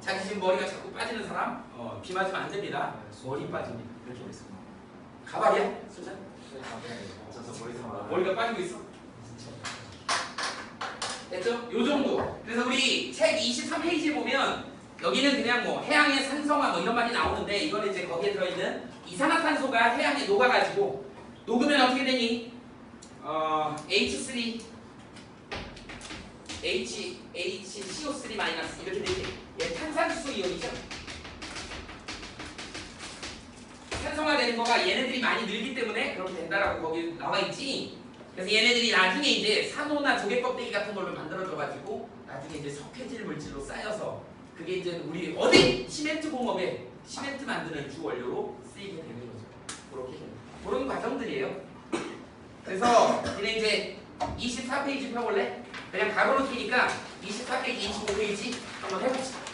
자기 지금 머리가 자꾸 빠지는 사람 비 맞으면 안 됩니다. 머리 빠집니다. 이렇게 됐습니다. 가발이야? 수잔? 머리가 빠지고 있어? 됐죠? 요 정도. 그래서 우리 책 23페이지에 보면 여기는 그냥 뭐 해양의 산성화 뭐 이런 말이 나오는데 이거는 이제 거기에 들어있는 이산화탄소가 해양에 녹아가지고 녹으면 어떻게 되니? H3 HCO3 마이너스 이렇게 되지. 얘 탄산수 이온이죠. 산성화되는 거가 얘네들이 많이 늘기 때문에 그렇게 된다라고 거기 나와 있지. 그래서 얘네들이 나중에 이제 산호나 조개 껍데기 같은 걸로 만들어져가지고 나중에 이제 석회질 물질로 쌓여서 그게 이제 우리 어디 시멘트 공업에 시멘트 만드는 주 원료로 쓰이게 되는 거죠. 그렇게 그런 과정들이에요. 그래서 얘네 이제 24페이지 펴볼래? 그냥 가로로 끼니까 24페이지, 25페이지 한번 해봅시다.